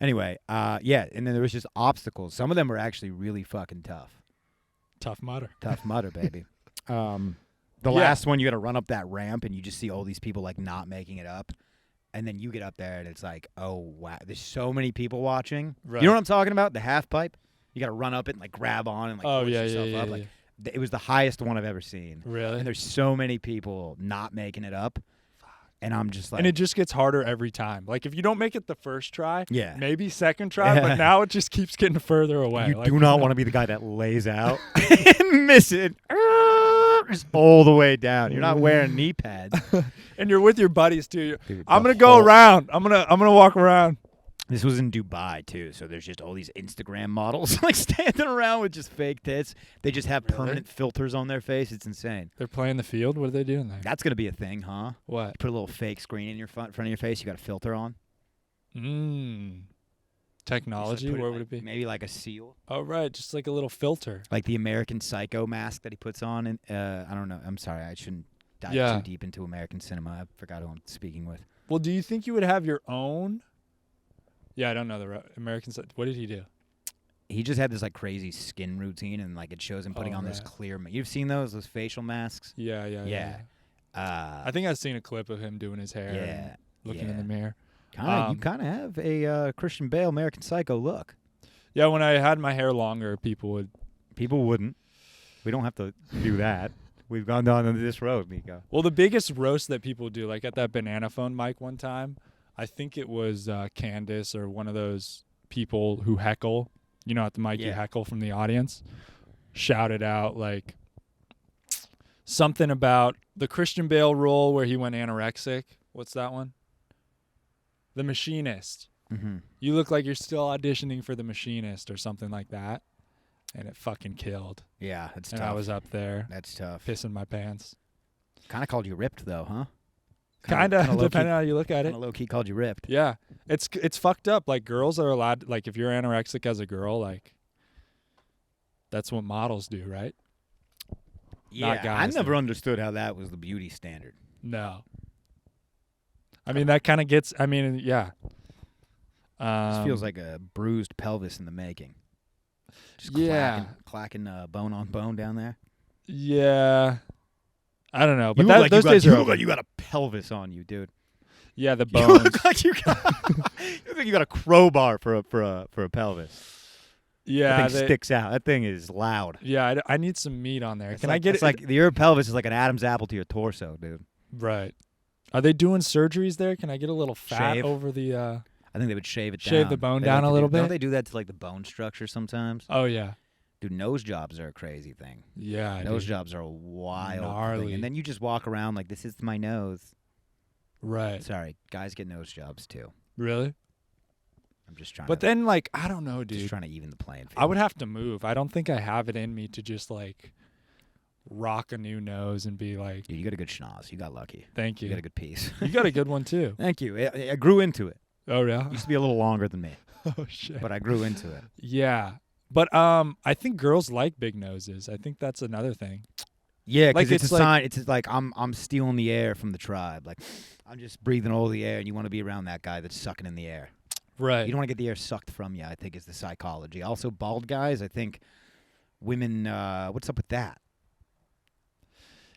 Anyway, and then there was just obstacles. Some of them were actually really fucking tough. Tough Mudder. Tough Mudder, baby. The last one, you got to run up that ramp, and you just see all these people like not making it up. And then you get up there, and it's like, oh, wow. There's so many people watching. Right. You know what I'm talking about? The half pipe? You got to run up it and, like, grab on and, like, push yourself up. Like, It was the highest one I've ever seen. Really? And there's so many people not making it up. And I'm just like... And it just gets harder every time. Like, if you don't make it the first try, yeah, maybe second try, but now it just keeps getting further away. You do not want to be the guy that lays out and miss it just all the way down. You're not wearing knee pads. And you're with your buddies, too. Dude, I'm going to go around. I'm gonna walk around. This was in Dubai, too, so there's just all these Instagram models like standing around with just fake tits. They just have permanent filters on their face. It's insane. They're playing the field? What are they doing there? That's going to be a thing, huh? What? You put a little fake screen in your front of your face. You got a filter on. Technology? Where would it be? Maybe like a seal. Oh, right. Just like a little filter. Like the American Psycho mask that he puts on. And I don't know. I'm sorry. I shouldn't dive too deep into American cinema. I forgot who I'm speaking with. Well, do you think you would have your own... Yeah, I don't know the American side. What did he do? He just had this like crazy skin routine, and like it shows him putting on this clear. You've seen those facial masks? Yeah. I think I've seen a clip of him doing his hair. Yeah, and looking in the mirror. You kind of have a Christian Bale American Psycho look. Yeah, when I had my hair longer, people would. People wouldn't. We don't have to do that. We've gone down this road, Niko. Well, the biggest roast that people do, like at that banana phone mic one time. I think it was Candace or one of those people who heckle, at the mic you heckle from the audience, shouted out like something about the Christian Bale role where he went anorexic. What's that one? The Machinist. Mm-hmm. You look like you're still auditioning for The Machinist or something like that. And it fucking killed. Yeah, that's tough. tough. And I was up there. That's tough. Pissing my pants. Kind of called you ripped, though, huh? Kind of, depending on how you look at it. Low key called you ripped. Yeah, it's fucked up. Like girls are allowed. Like if you're anorexic as a girl, like that's what models do, right? Yeah, Not guys, I never understood how that was the beauty standard. No. I mean that kind of gets. I mean, yeah. This feels like a bruised pelvis in the making. Just clacking bone on bone down there. Yeah. I don't know, but those days are over. You look like you got a pelvis on you, dude. Yeah, the bones. You look like you got a crowbar for a pelvis. Yeah, that thing sticks out. That thing is loud. Yeah, I need some meat on there. Can I get it? It's like your pelvis is like an Adam's apple to your torso, dude. Right. Are they doing surgeries there? Can I get a little fat over the? I think they would shave it down. Shave the bone down a little bit. Don't they do that to like the bone structure sometimes? Oh yeah. Dude, nose jobs are a crazy thing. Yeah, nose jobs are a wild gnarly thing. And then you just walk around like, this is my nose. Right. Sorry, guys get nose jobs too. Really? I'm just trying But then, like, I don't know, dude. Just trying to even the playing field. I would have to move. I don't think I have it in me to just, like, rock a new nose and be like... Dude, you got a good schnoz. You got lucky. Thank you. You got a good piece. You got a good one, too. Thank you. I grew into it. Oh, yeah? Used to be a little longer than me. Oh, shit. But I grew into it. Yeah. But I think girls like big noses. I think that's another thing. Yeah, because it's a sign. It's like I'm stealing the air from the tribe. Like I'm just breathing all the air, and you want to be around that guy that's sucking in the air. Right. You don't want to get the air sucked from you. I think is the psychology. Also, bald guys. I think women. What's up with that?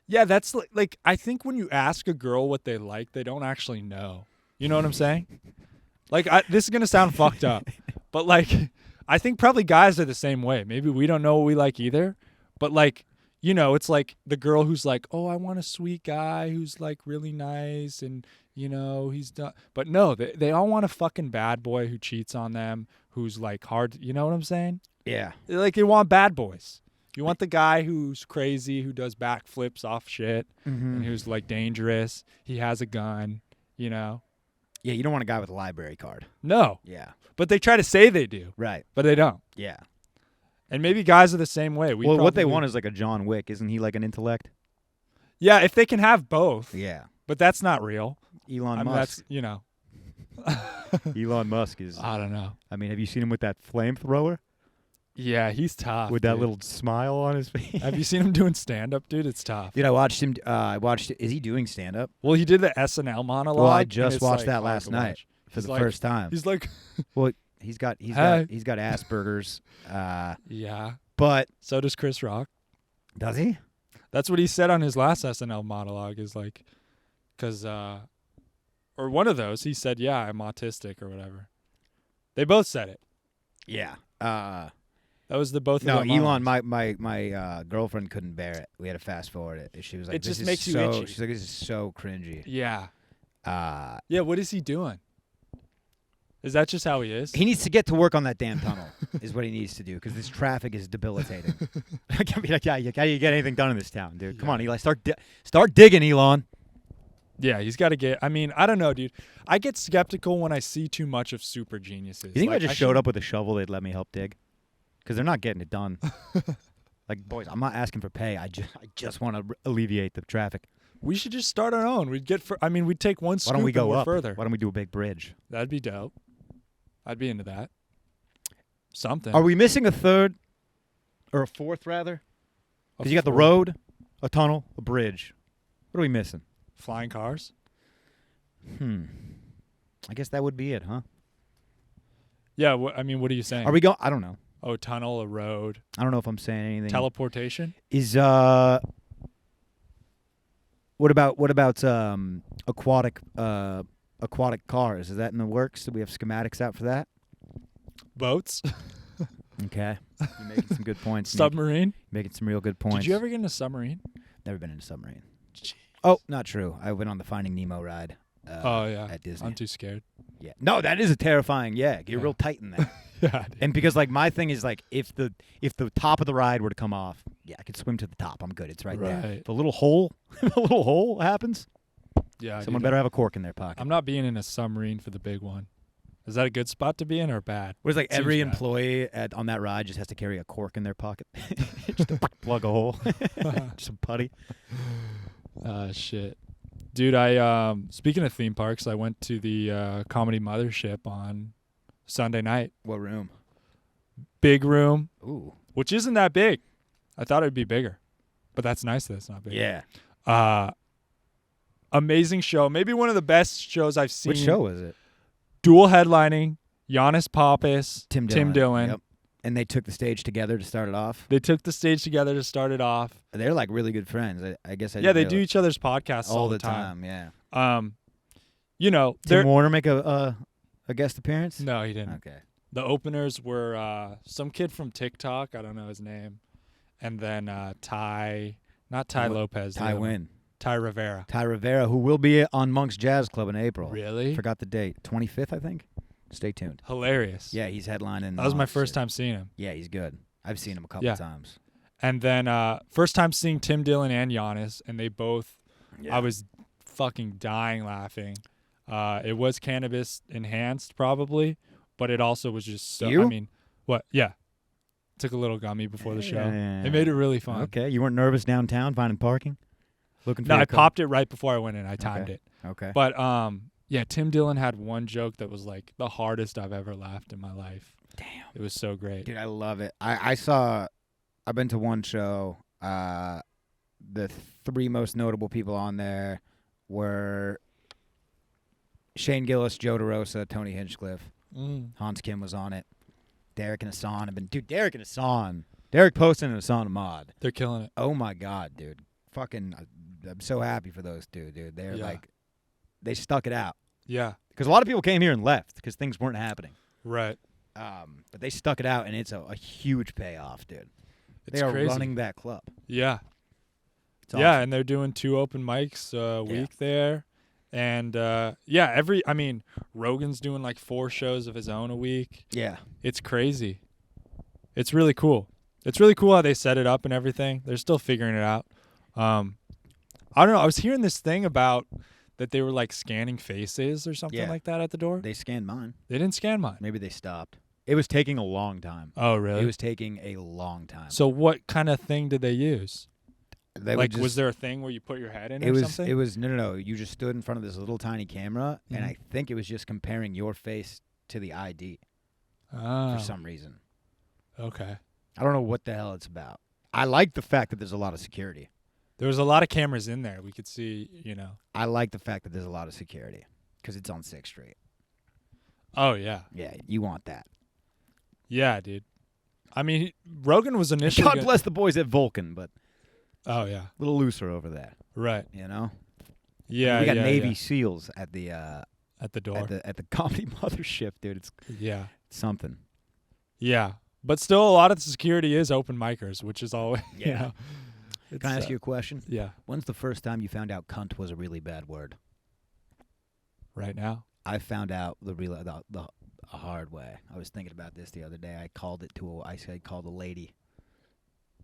Yeah, that's like I think when you ask a girl what they like, they don't actually know. You know what I'm saying? Like this is gonna sound fucked up, but like. I think probably guys are the same way. Maybe we don't know what we like either. But, like, it's like the girl who's like, oh, I want a sweet guy who's, like, really nice and, he's done. But, no, they all want a fucking bad boy who cheats on them, who's, like, hard. You know what I'm saying? Yeah. Like, they want bad boys. You want the guy who's crazy, who does backflips off shit, and who's, like, dangerous. He has a gun, Yeah, you don't want a guy with a library card. No. Yeah. But they try to say they do. Right. But they don't. Yeah. And maybe guys are the same way. What they want is like a John Wick. Isn't he like an intellect? Yeah, if they can have both. Yeah. But that's not real. Elon Musk. That's, Elon Musk is... I don't know. I mean, have you seen him with that flamethrower? Yeah, he's tough. With that little smile on his face. Have you seen him doing stand-up, dude? It's tough. Dude, I watched him. Is he doing stand-up? Well, he did the SNL monologue. Well, I just watched that last night. For the first time. He's like well, he's got Asperger's. Yeah. But so does Chris Rock. Does he? That's what he said on his last SNL monologue is like cuz or one of those he said, "Yeah, I'm autistic or whatever." They both said it. Yeah. That was the both No, of them. Elon, my girlfriend couldn't bear it. We had to fast forward it. She was like, It just this makes is you so, itchy. she's like, this is so cringy. Yeah. Uh, Yeah, what is he doing? Is that just how he is? He needs to get to work on that damn tunnel, is what he needs to do, because this traffic is debilitating. I can't be like, how you get anything done in this town, dude? Come on, Eli, start digging, Elon. Yeah, he's got to get. I mean, I don't know, dude. I get skeptical when I see too much of super geniuses. You think if I just showed up with a shovel, they'd let me help dig? Because they're not getting it done. Like, boys, I'm not asking for pay. I just want to alleviate the traffic. We should just start our own. We'd take one scoop. Why don't we go and up further? Why don't we do a big bridge? That'd be dope. I'd be into that. Something. Are we missing a third or a fourth rather? Because you got the road, a tunnel, a bridge. What are we missing? Flying cars? I guess that would be it, huh? Yeah, I mean, what are you saying? Are we going? I don't know. Oh, tunnel, a road. I don't know if I'm saying anything. Teleportation? Is what about aquatic cars? Is that in the works? Do we have schematics out for that? Boats? Okay. You're making some good points. Submarine? Making some real good points. Did you ever get in a submarine? Never been in a submarine. Jeez. Oh, not true. I went on the Finding Nemo ride. Oh, yeah. At Disney. I'm too scared. Yeah. No, that is a terrifying. Yeah, you're real tight in that. Yeah. And because like my thing is like if the top of the ride were to come off, yeah, I could swim to the top. I'm good. It's right there. If a little hole, happens. Yeah. Someone better have a cork in their pocket. I'm not being in a submarine for the big one. Is that a good spot to be in or bad? Whereas like Seems every bad. employee on that ride just has to carry a cork in their pocket, just to plug a hole, just some putty. Shit. Dude, I speaking of theme parks, I went to the Comedy Mothership on Sunday night. What room? Big room. Ooh. Which isn't that big. I thought it'd be bigger. But that's nice that it's not big. Yeah. Amazing show. Maybe one of the best shows I've seen. Which show was it? Dual headlining. Giannis Pappas. Tim Dillon. Yep. And they took the stage together to start it off. They took the stage together to start it off. They're like really good friends. I guess. Yeah, they do each other's podcasts all the time. Yeah. You know, Tim Warner make a guest appearance? No, he didn't. Okay. The openers were some kid from TikTok. I don't know his name. And then not Ty Lopez. Ty Wynn. Ty Rivera. Ty Rivera, who will be on Monk's Jazz Club in April. Really? Forgot the date. 25th, I think. Stay tuned. Hilarious. Yeah, he's headlining. That was my first time seeing him. Yeah, he's good. I've seen him a couple times. And then first time seeing Tim Dillon and Giannis, and they both, I was fucking dying laughing. It was cannabis enhanced probably, but it also was just so, You? I mean, what? Yeah. Took a little gummy before the show. Yeah. It made it really fun. Okay, you weren't nervous downtown finding parking? Looking for No, your I popped it right before I went in. I timed it. Okay. But yeah, Tim Dillon had one joke that was like the hardest I've ever laughed in my life. Damn. It was so great. Dude, I love it. I've been to one show. The three most notable people on there were Shane Gillis, Joe DeRosa, Tony Hinchcliffe. Hans Kim was on it. Derek and Hassan have been... Dude, Derek and Hassan. Derek Poston and Hassan Ahmad. They're killing it. Oh, my God, dude. Fucking... I'm so happy for those two, dude. They're like... They stuck it out. Yeah. Because a lot of people came here and left because things weren't happening. Right. But they stuck it out, and it's a huge payoff, dude. It's they are crazy. running that club. Yeah. It's yeah, awesome. and they're doing 2 open mics a week there. And, Rogan's doing like 4 shows of his own a week. Yeah. It's crazy. It's really cool. It's really cool how they set it up and everything. They're still figuring it out. I don't know. I was hearing this thing about that they were like scanning faces or something like that at the door. They scanned mine. They didn't scan mine. Maybe they stopped. It was taking a long time. Oh, really? It was taking a long time. So what kind of thing did they use? They like, was there a thing where you put your head in or something? It was no. You just stood in front of this little tiny camera, and I think it was just comparing your face to the ID for some reason. Okay. I don't know what the hell it's about. I like the fact that there's a lot of security. There was a lot of cameras in there. We could see, I like the fact that there's a lot of security because it's on 6th Street. Oh, yeah. Yeah, you want that. Yeah, dude. I mean, Rogan was initially... God bless the boys at Vulcan, but... Oh, yeah. A little looser over there. Right. You know? Yeah, we got Navy SEALs at the... at the door. At the Comedy Mothership, dude. It's yeah. something. Yeah. But still, a lot of the security is open micers, which is always, Yeah. you know. Can I ask you a question? Yeah. When's the first time you found out cunt was a really bad word? Right now? I found out the hard way. I was thinking about this the other day. I called a lady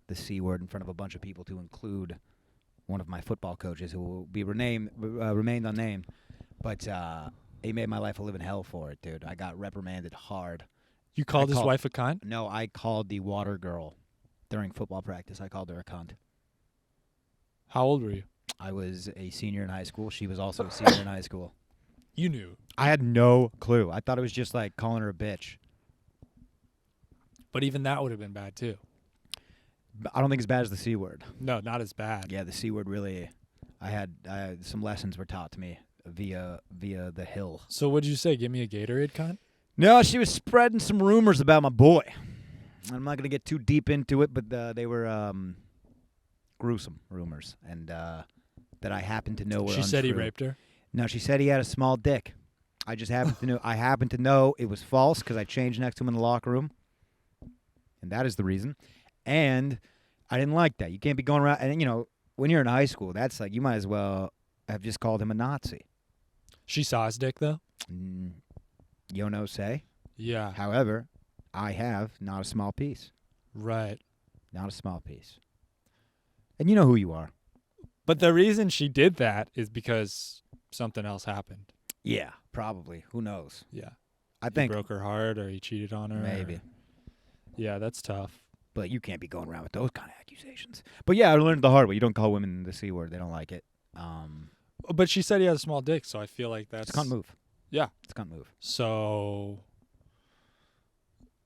the C word in front of a bunch of people to include one of my football coaches who will be remained unnamed. But he made my life a living hell for it, dude. I got reprimanded hard. You called his wife a cunt? No, I called the water girl during football practice. I called her a cunt. How old were you? I was a senior in high school. She was also a senior in high school. You knew. I had no clue. I thought it was just like calling her a bitch. But even that would have been bad too. I don't think as bad as the C word. No, not as bad. Yeah, the C word really. I had some lessons were taught to me via the hill. So what'd you say? Give me a Gatorade cunt? No, she was spreading some rumors about my boy. I'm not gonna get too deep into it, but they were gruesome rumors, and that I happened to know were She said he untrue. raped her? No, she said he had a small dick. I just happened to know. I happened to know it was false because I changed next to him in the locker room, and that is the reason. And I didn't like that. You can't be going around. And when you're in high school, that's like you might as well have just called him a Nazi. She saw his dick though. You know, say. Yeah. However, I have not a small piece. Right. Not a small piece. And you know who you are. But the reason she did that is because something else happened. Yeah, probably. Who knows? Yeah. I think he broke her heart or he cheated on her. Maybe. Yeah, that's tough. But you can't be going around with those kind of accusations. But yeah, I learned the hard way. You don't call women the C word. They don't like it. But she said he had a small dick, so I feel like that's... It's a cunt move. Yeah. It's a cunt move. So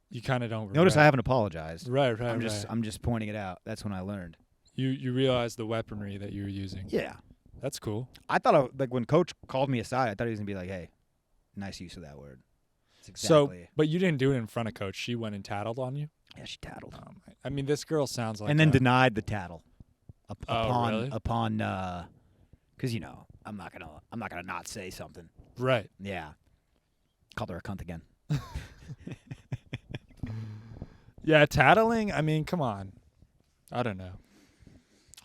you kind of don't regret. Notice I haven't apologized. Right. I'm just pointing it out. That's when I learned. You realize the weaponry that you were using. Yeah. That's cool. I thought, when Coach called me aside, I thought he was going to be like, hey, nice use of that word. That's exactly. So, but you didn't do it in front of Coach. She went and tattled on you? Yeah, she tattled. I mean, this girl sounds like and then denied the tattle. Really? Upon, because, I'm not gonna not say something. Right. Yeah. Called her a cunt again. Yeah, tattling, I mean, come on. I don't know.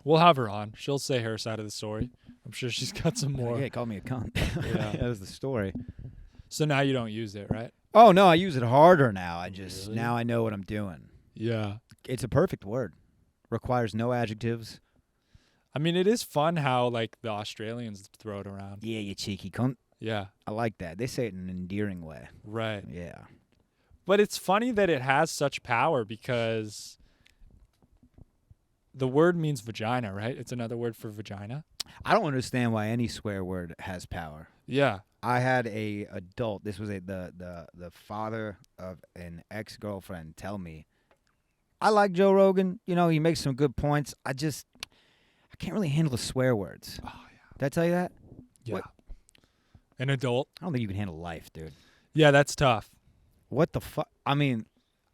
We'll have her on. She'll say her side of the story. I'm sure she's got some more. Yeah, he called me a cunt. Yeah. That was the story. So now you don't use it, right? Oh, no, I use it harder now. Really? Now I know what I'm doing. Yeah. It's a perfect word. Requires no adjectives. I mean, it is fun how, like, the Australians throw it around. Yeah, you cheeky cunt. Yeah. I like that. They say it in an endearing way. Right. Yeah. But it's funny that it has such power because the word means vagina, right? It's another word for vagina. I don't understand why any swear word has power. Yeah. I had a adult. This was the father of an ex-girlfriend tell me, I like Joe Rogan. He makes some good points. I can't really handle the swear words. Oh, yeah. Did I tell you that? Yeah. What? An adult? I don't think you can handle life, dude. Yeah, that's tough. What the fuck? I mean,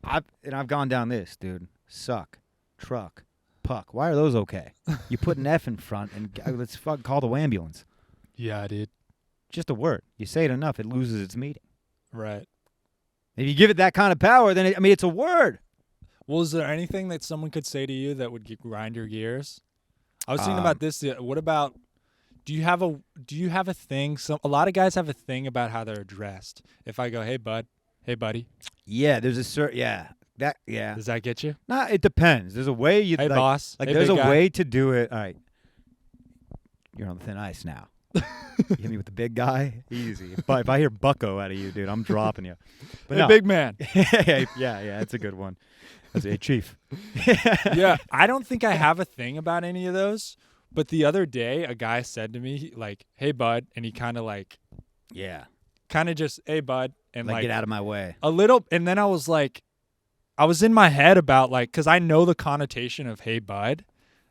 I've gone down this, dude. Suck, truck, puck. Why are those okay? You put an F in front and let's fuck call the ambulance. Yeah, dude. Just a word. You say it enough, it loses its meaning. Right. If you give it that kind of power, then it's a word. Well, is there anything that someone could say to you that would grind your gears? I was thinking about this. What about? Do you have a thing? A lot of guys have a thing about how they're dressed. If I go, hey bud, hey buddy. Yeah, there's a certain yeah. Does that get you? Nah, it depends. There's a way you. Hey boss. Like hey, there's a big guy. way to do it. All right, you're on thin ice now. You hit me with the big guy, easy. But if I hear Bucko out of you, dude, I'm dropping you. But hey, no. big man. yeah, that's a good one. That's a chief. Yeah, I don't think I have a thing about any of those. But the other day, a guy said to me, like, hey, bud. And he kind of like, yeah. Kind of just, hey, bud. And like, get out of my way. A little. And then I was like, I was in my head about like, because I know the connotation of hey, bud,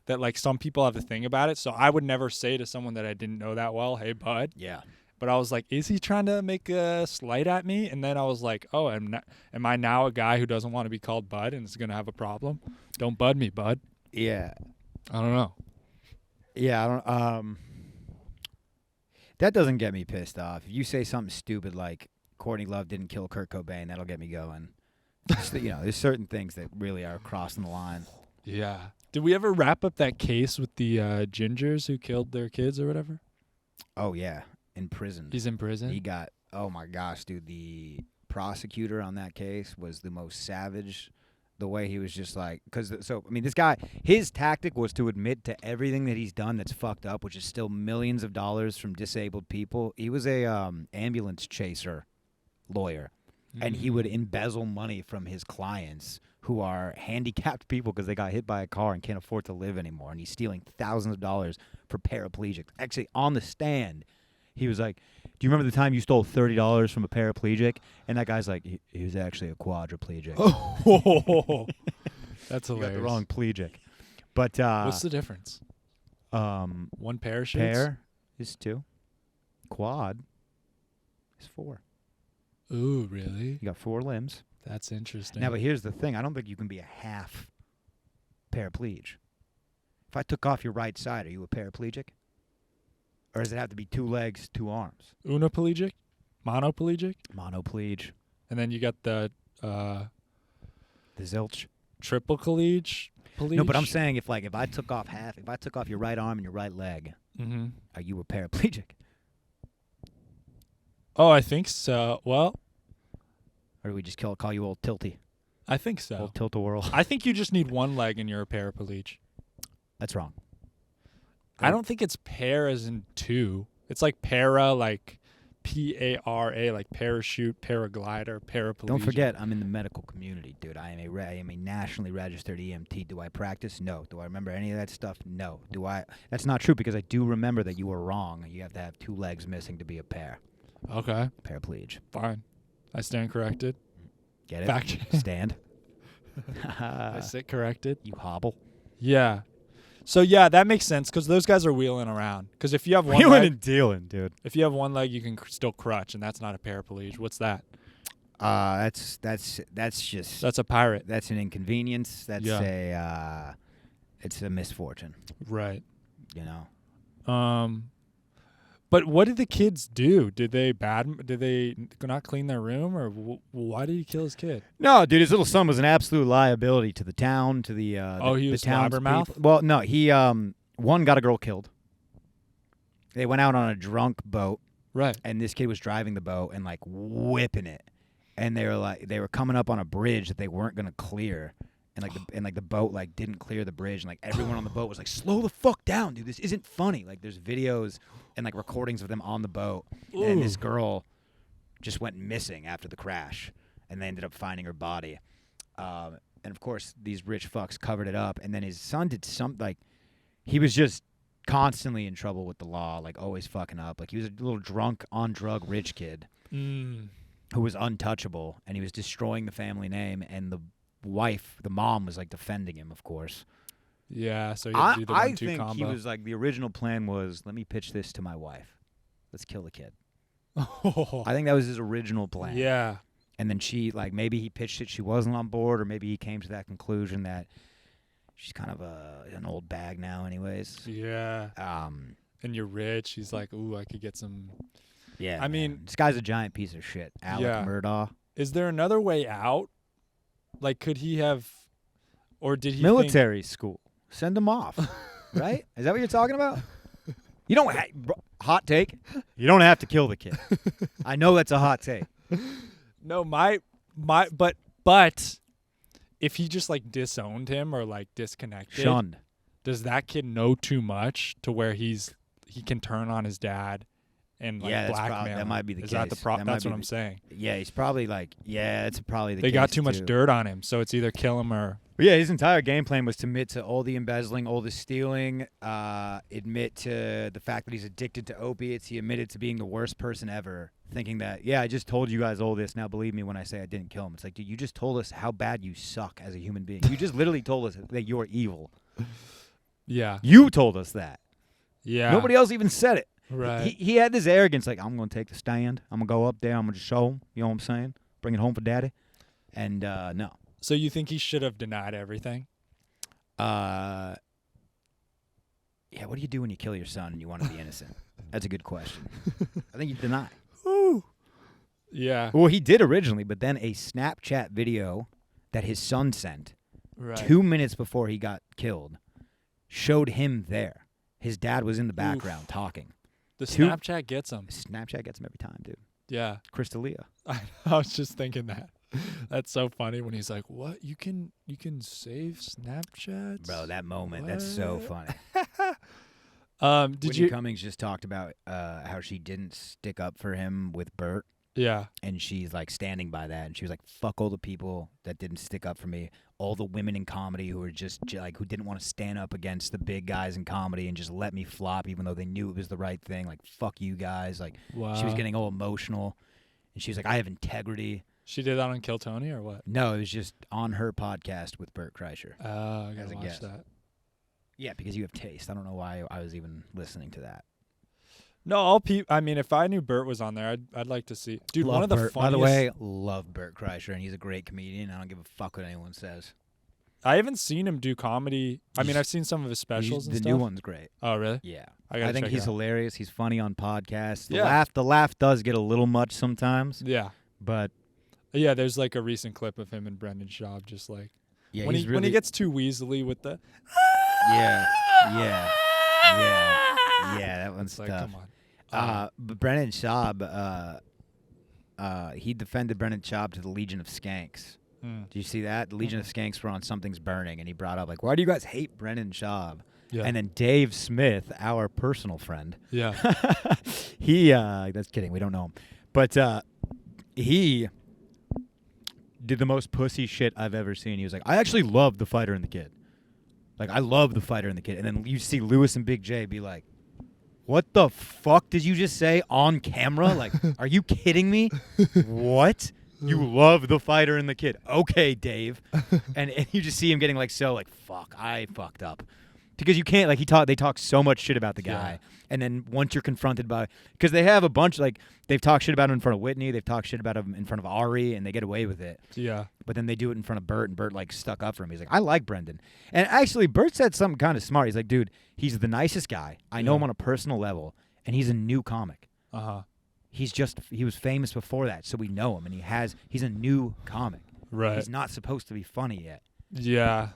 that like some people have a thing about it. So I would never say to someone that I didn't know that well, hey, bud. Yeah. But I was like, is he trying to make a slight at me? And then I was like, oh, am I now a guy who doesn't want to be called bud and is going to have a problem? Don't bud me, bud. Yeah. I don't know. Yeah, I don't. That doesn't get me pissed off. If you say something stupid like Courtney Love didn't kill Kurt Cobain, that'll get me going. There's certain things that really are crossing the line. Yeah. Did we ever wrap up that case with the gingers who killed their kids or whatever? Oh yeah, in prison. He's in prison? He got, oh my gosh, dude, the prosecutor on that case was the most savage. The way he was just like, this guy, his tactic was to admit to everything that he's done that's fucked up, which is still millions of dollars from disabled people. He was a ambulance chaser lawyer, and he would embezzle money from his clients who are handicapped people because they got hit by a car and can't afford to live anymore, and he's stealing thousands of dollars for paraplegics. Actually, on the stand, he was like, do you remember the time you stole $30 from a paraplegic? And that guy's like, he was actually a quadriplegic. Oh, that's hilarious. You got the wrong plegic. But what's the difference? One parachute? Pair is 2. Quad is 4. Ooh, really? You got 4 limbs. That's interesting. Now, but here's the thing. I don't think you can be a half paraplegic. If I took off your right side, are you a paraplegic? Or does it have to be 2 legs, 2 arms? Uniplegic? Monoplegic? Monoplegic. And then you got the zilch. Tripleplegic? No, but I'm saying if I took off your right arm and your right leg, are you a paraplegic? Oh, I think so. Well, or do we just call you old Tilty? I think so. Old Tilt-a-whirl. I think you just need one leg and you're a paraplegic. That's wrong. I don't think it's pair as in 2. It's like para, like P-A-R-A, like parachute, paraglider, paraplegic. Don't forget, I'm in the medical community, dude. I am a nationally registered EMT. Do I practice? No. Do I remember any of that stuff? No. Do I? That's not true because I do remember that you were wrong. You have to have 2 legs missing to be a pair. Okay. Paraplegic. Fine. I stand corrected. Get it? Fact. Stand. I sit corrected. You hobble. Yeah. So yeah, that makes sense because those guys are wheeling around. Because if you have one wheeling leg, and dealing, dude. If you have one leg, you can still crutch, and that's not a paraplegic. What's that? That's a pirate. That's an inconvenience. That's it's a misfortune. Right. You know. But what did the kids do? Did they not clean their room, or why did he kill his kid? No, dude, his little son was an absolute liability to the town, to the he was blabbermouth? Well, no, he one got a girl killed. They went out on a drunk boat, right? And this kid was driving the boat and like whipping it, and they were coming up on a bridge that they weren't gonna clear. And the boat like didn't clear the bridge, and like everyone on the boat was like, "Slow the fuck down, dude! This isn't funny." Like there's videos and like recordings of them on the boat, and this girl just went missing after the crash, and they ended up finding her body. And of course, these rich fucks covered it up, and then his son did he was just constantly in trouble with the law, like always fucking up. Like he was a little drunk, on drug, rich kid who was untouchable, and he was destroying the family name, and the mom was like defending him, of course. Yeah, so you had to do the 1-2 combo. I think he was like, the original plan was, let me pitch this to my wife. Let's kill the kid. I think that was his original plan. Yeah. And then maybe he pitched it, she wasn't on board, or maybe he came to that conclusion that she's kind of an old bag now anyways. Yeah. And you're rich. He's like, ooh, I could get some. Yeah. I mean, this guy's a giant piece of shit. Alec Murdaugh. Is there another way out? Like, could he have, or did he military school? Send him off, right? Is that what you're talking about? You don't hot take. You don't have to kill the kid. I know that's a hot take. No, but if he just like disowned him or like disconnected, shunned, does that kid know too much to where he can turn on his dad? And like blackmail. That might be the case. That's what I'm saying. Yeah, he's probably like, that's probably the case. They got too much dirt on him, so it's either kill him or. But yeah, his entire game plan was to admit to all the embezzling, all the stealing, admit to the fact that he's addicted to opiates. He admitted to being the worst person ever, thinking that, I just told you guys all this. Now believe me when I say I didn't kill him. It's like, dude, you just told us how bad you suck as a human being. You just literally told us that you're evil. Yeah. You told us that. Yeah. Nobody else even said it. Right. He had this arrogance, like, I'm going to take the stand. I'm going to go up there. I'm going to show him. You know what I'm saying? Bring it home for daddy. And no. So you think he should have denied everything? Yeah, what do you do when you kill your son and you want to be innocent? That's a good question. I think you deny. Ooh. Yeah. Well, he did originally, but then a Snapchat video that his son sent Right. 2 minutes before he got killed showed him there. His dad was in the background talking. The Snapchat gets him. Snapchat gets him every time, dude. Yeah. Crystalia. I was just thinking that. That's so funny when he's like, "What? You can save Snapchats?" Bro, that moment, that's so funny. Did Whitney you? Cummings just talked about how she didn't stick up for him with Bert, Yeah. and she's like standing by that, and she was like, "Fuck all the people that didn't stick up for me, all the women in comedy who were just like who didn't want to stand up against the big guys in comedy and just let me flop, even though they knew it was the right thing. Like, fuck you guys." Like, Wow. she was getting all emotional, and she was like, "I have integrity." She did that on Kill Tony or what? No, it was just on her podcast with Bert Kreischer. Oh, I As gotta a watch guest. that. Yeah, because you have taste. I don't know why I was even listening to that. No, I mean, if I knew Bert was on there, I'd like to see. Dude, Love one of the Bert. funniest. By the way, love Bert Kreischer, and he's a great comedian. I don't give a fuck what anyone says. I haven't seen him do comedy. I mean, I've seen some of his specials and The stuff. new one's great. Oh, really? Yeah, I think check he's it out. hilarious. He's funny on podcasts. Yeah. The laugh does get a little much sometimes, Yeah. but Yeah, there's like a recent clip of him and Brendan Schaub just like yeah, when he's he really, when he gets too weaselly with the yeah, that one's it's like, tough. come on. But Brennan Schaub, he defended Brennan Schaub to the Legion of Skanks. Do you see that? The Legion of Skanks were on Something's Burning, and he brought up, like, why do you guys hate Brennan Schaub? Yeah. And then Dave Smith, our personal friend, Yeah. he, that's kidding, we don't know him, but he did the most pussy shit I've ever seen. He was like, I actually love The Fighter and the Kid. Like, I love The Fighter and the Kid. And then you see Lewis and Big J be like, what the fuck did you just say on camera? Like, are you kidding me? What? You love The Fighter and the Kid. Okay, Dave. and you just see him getting like, so like, fuck, I fucked up. Because you can't, like, they talk so much shit about the guy. Yeah. And then once you're confronted by, because they have a bunch, like, they've talked shit about him in front of Whitney, they've talked shit about him in front of Ari, and they get away with it. Yeah. But then they do it in front of Bert, and Bert, like, stuck up for him. He's like, I like Brendan. And actually, Bert said something kind of smart. He's like, dude, he's the nicest guy. I know him on a personal level, and he's a new comic. Uh-huh. He was famous before that, so we know him, and he's a new comic. Right. He's not supposed to be funny yet. Yeah.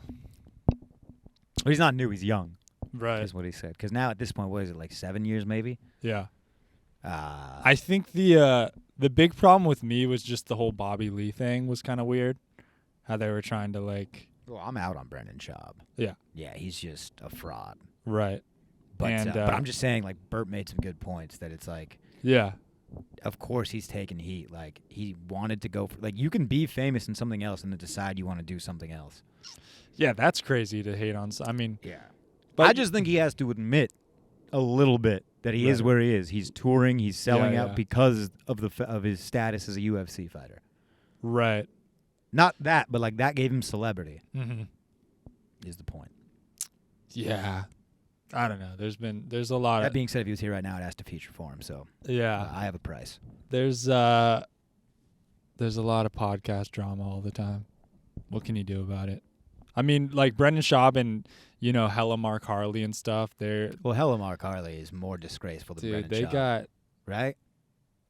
Well, he's not new, he's young. Right. Is what he said. Because now at this point, what is it, like 7 years maybe? Yeah. I think the big problem with me was just the whole Bobby Lee thing was kind of weird. How they were trying to like. Well, I'm out on Brendan Schaub. Yeah. Yeah, he's just a fraud. Right. But but I'm just saying, like, Bert made some good points that it's like, Yeah. of course he's taking heat. Like, he wanted to go for, like, you can be famous in something else and then decide you want to do something else. Yeah, that's crazy to hate on. I mean, Yeah. but I just think he has to admit a little bit that he is where he is. He's touring. He's selling out because of his status as a UFC fighter. Right. Not that, but like that gave him celebrity. Mm-hmm. Is the point? Yeah. I don't know. There's a lot That of. being said, if he was here right now, I'd ask to feature for him. So Yeah. I have a price. There's a lot of podcast drama all the time. What can you do about it? I mean, like Brendan Schaub and Hella Mark Harley and stuff. Well, hella Mark Harley is more disgraceful than Dude, Brendan they Schaub, got right?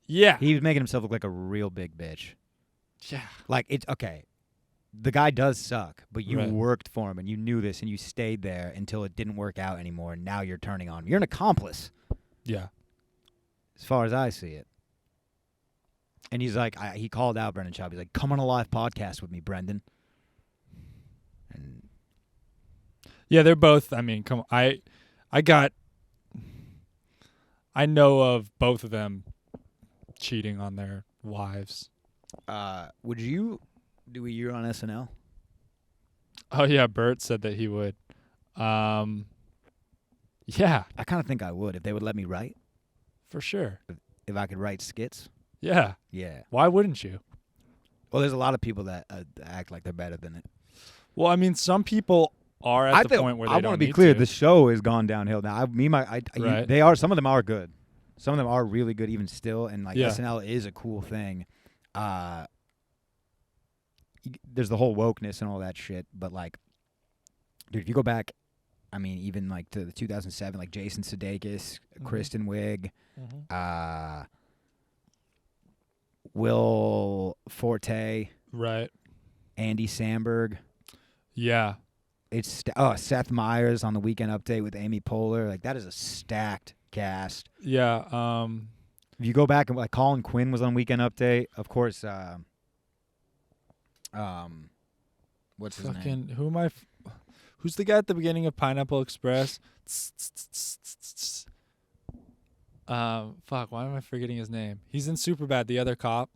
yeah. He was making himself look like a real big bitch. Yeah. Like, it's okay. The guy does suck, but you Right. worked for him and you knew this and you stayed there until it didn't work out anymore. And now you're turning on him. You're an accomplice, Yeah. as far as I see it. And he's like, he called out Brendan Schaub. He's like, come on a live podcast with me, Brendan. And Yeah, they're both. I mean, come on. I know of both of them cheating on their wives. would you do a year on SNL? Oh yeah, Bert said that he would. Yeah, I kind of think I would if they would let me write. for sure. If I could write skits. Yeah. Yeah. Why wouldn't you? Well, there's a lot of people that act like they're better than it. Well, I mean, some people are at the point where they I don't want to be need clear. to. The show has gone downhill now. Right. They are. Some of them are good. Some of them are really good even still. And like Yeah. SNL is a cool thing. There's the whole wokeness and all that shit. But like, dude, if you go back, I mean, even like to the 2007, like Jason Sudeikis, Kristen Wiig, Will Forte. Right. Andy Samberg. Yeah. It's Seth Meyers on the Weekend Update with Amy Poehler. Like, that is a stacked cast. Yeah. If you go back and like Colin Quinn was on Weekend Update, of course. What's his name? Who am I? Who's the guy at the beginning of Pineapple Express? Fuck. Why am I forgetting his name? He's in Superbad. The other cop.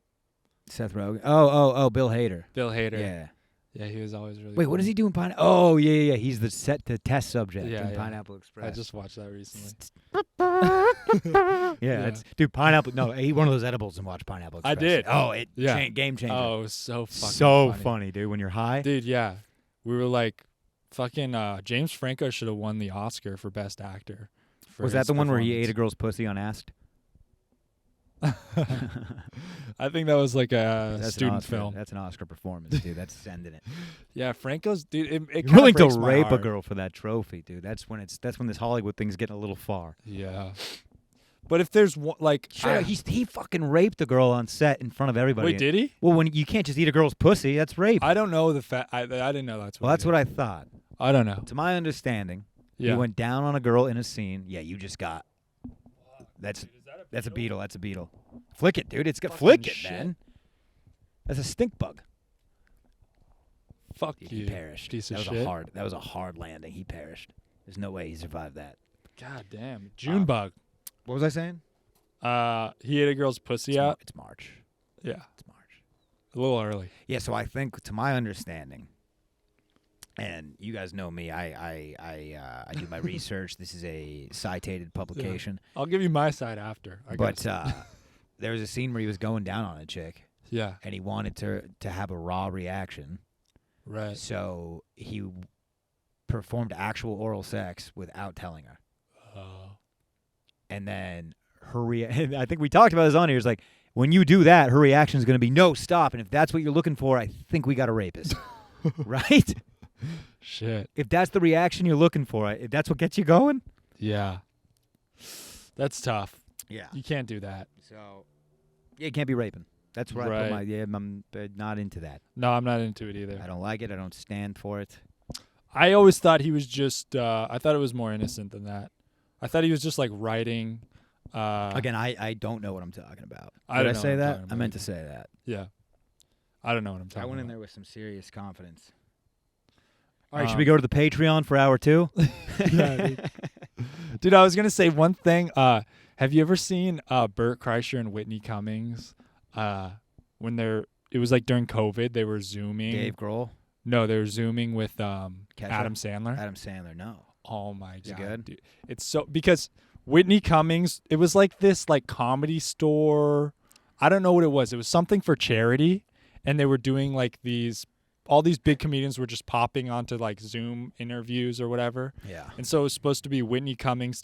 Seth Rogen. Oh, Bill Hader. Bill Hader. Yeah. Yeah, he was always really. Wait, what does he do in Pineapple? Oh, yeah. He's the test subject in Pineapple Express. I just watched that recently. It's dude. Pineapple. No, I ate one of those edibles and watched Pineapple Express. I did. Oh, game changer. Oh, it was so fucking funny, dude. When you're high, dude. Yeah, we were like, fucking. James Franco should have won the Oscar for Best Actor. Was that the one where he ate a girl's pussy unasked? I think that was like a student film. That's an Oscar performance, dude. That's sending it. Yeah, Franco's dude. It You're willing to breaks my rape heart. a girl for that trophy, dude. That's when this Hollywood thing's getting a little far. Yeah, but if there's one, like, sure, he fucking raped a girl on set in front of everybody. Wait, did he? Well, when you can't just eat a girl's pussy, that's rape. I don't know the fact. I didn't know that's what. Well, that's what I thought. I don't know. To my understanding, Yeah. he went down on a girl in a scene. Yeah, you just got. That's a beetle. That's a beetle. Flick it, dude. It's got flick it, shit. man. That's a stink bug. Fuck Dude, you. he perished. Piece of that shit. was a hard landing. He perished. There's no way he survived that. God damn. June bug. What was I saying? He ate a girl's pussy out. It's March. Yeah. It's March. A little early. Yeah, so I think, to my understanding, and you guys know me, I do my research. This is a cited publication. Yeah. I'll give you my side after. But there was a scene where he was going down on a chick. Yeah. And he wanted to have a raw reaction. Right. So he performed actual oral sex without telling her. And then I think we talked about this on here. It's like, when you do that, her reaction is going to be, no, stop. And if that's what you're looking for, I think we got a rapist. Right? Shit. If that's the reaction you're looking for, if that's what gets you going. Yeah. That's tough. Yeah. You can't do that. So, yeah, you can't be raping. That's where I put my, I'm not into that. No, I'm not into it either. I don't like it. I don't stand for it. I always thought he was just, I thought it was more innocent than that. I thought he was just like writing. Again, I don't know what I'm talking about. Did I say that? I meant to say that. Yeah. I don't know what I'm talking about. I went in there with some serious confidence. All right, should we go to the Patreon for hour 2? Yeah, dude, I was going to say one thing. Have you ever seen Bert Kreischer and Whitney Cummings? When it was like during COVID, they were Zooming. Dave Grohl? No, they were Zooming with Adam Sandler. Adam Sandler, no. Oh my God. Is it good? Dude. It's so, because Whitney Cummings, it was like this like comedy store. I don't know what it was. It was something for charity. And they were doing like all these big comedians were just popping onto like Zoom interviews or whatever. Yeah. And so it was supposed to be Whitney Cummings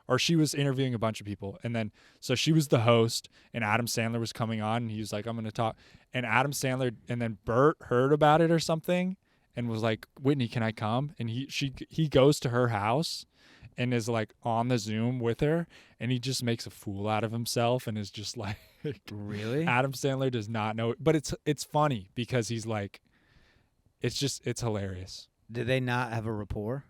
or she was interviewing a bunch of people. And then, so she was the host and Adam Sandler was coming on and he was like, I'm going to talk. And Adam Sandler, and then Bert heard about it or something and was like, Whitney, can I come? And he goes to her house and is like on the Zoom with her. And he just makes a fool out of himself and is just like, really? Adam Sandler does not know. But it's funny because he's like, it's hilarious. Did they not have a rapport?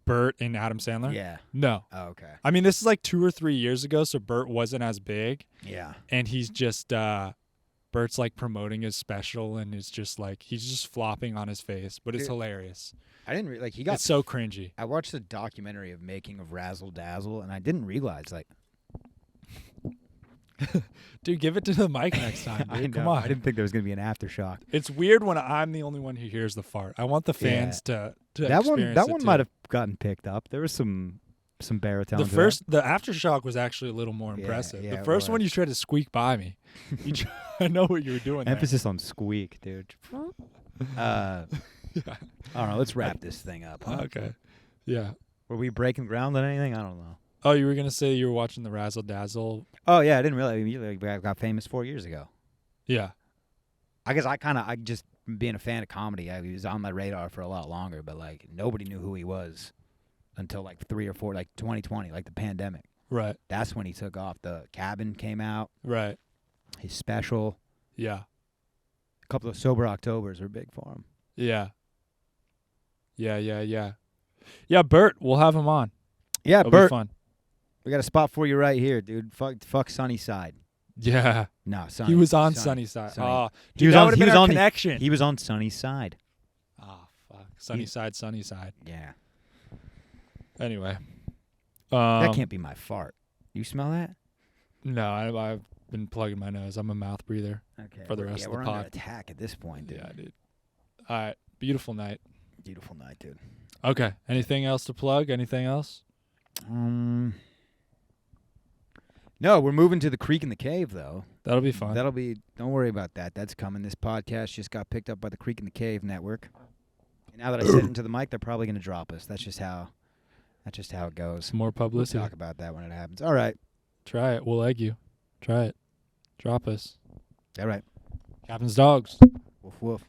Bert and Adam Sandler? Yeah. No. Oh, okay. I mean, this is like 2 or 3 years ago, so Bert wasn't as big. Yeah. And he's just, Bert's like promoting his special and it's just like, he's just flopping on his face, but it's hilarious. I didn't he got. It's so cringy. I watched the documentary of making of Razzle Dazzle and I didn't realize like. Dude, give it to the mic next time, dude. Come on. I didn't think there was going to be an aftershock. It's weird when I'm the only one who hears the fart. I want the fans to that experience that it one too. might have gotten picked up. There was some baritone. The aftershock was actually a little more impressive. Yeah, the first one you tried to squeak by me. I know what you were doing. Emphasis on squeak, dude. I don't know. Let's wrap this thing up. Huh? Okay. Yeah. Were we breaking ground on anything? I don't know. Oh, you were gonna say you were watching the Razzle Dazzle? Oh yeah, I didn't realize I got famous 4 years ago. Yeah. I guess I just being a fan of comedy, he was on my radar for a lot longer, but like nobody knew who he was until like 3 or 4, like 2020, like the pandemic. Right. That's when he took off. The Cabin came out. Right. His special. Yeah. couple of sober Octobers are big for him. Yeah. Yeah, Bert, we'll have him on. Yeah, It'll Bert. be fun. We got a spot for you right here, dude. Fuck Sunnyside. Yeah. No, Sunny. He was on Sunnyside. Sunny. Oh, He was on. He was on connection. He was on Sunnyside. Oh, fuck. Sunnyside. Yeah. Anyway. That can't be my fart. You smell that? No, I've been plugging my nose. I'm a mouth breather. Okay. For the rest of the we're pod. under attack at this point, dude. Yeah, dude. All right. Beautiful night. Beautiful night, dude. Okay. Anything else to plug? Anything else? No, we're moving to the creek in the cave, though. That'll be fun. Don't worry about that. That's coming. This podcast just got picked up by the Creek in the Cave network. And now that I said into the mic, they're probably going to drop us. That's just how it goes. Some more publicity. We'll talk about that when it happens. All right. Try it. We'll egg you. Try it. Drop us. All right. Captain's dogs. Woof, woof.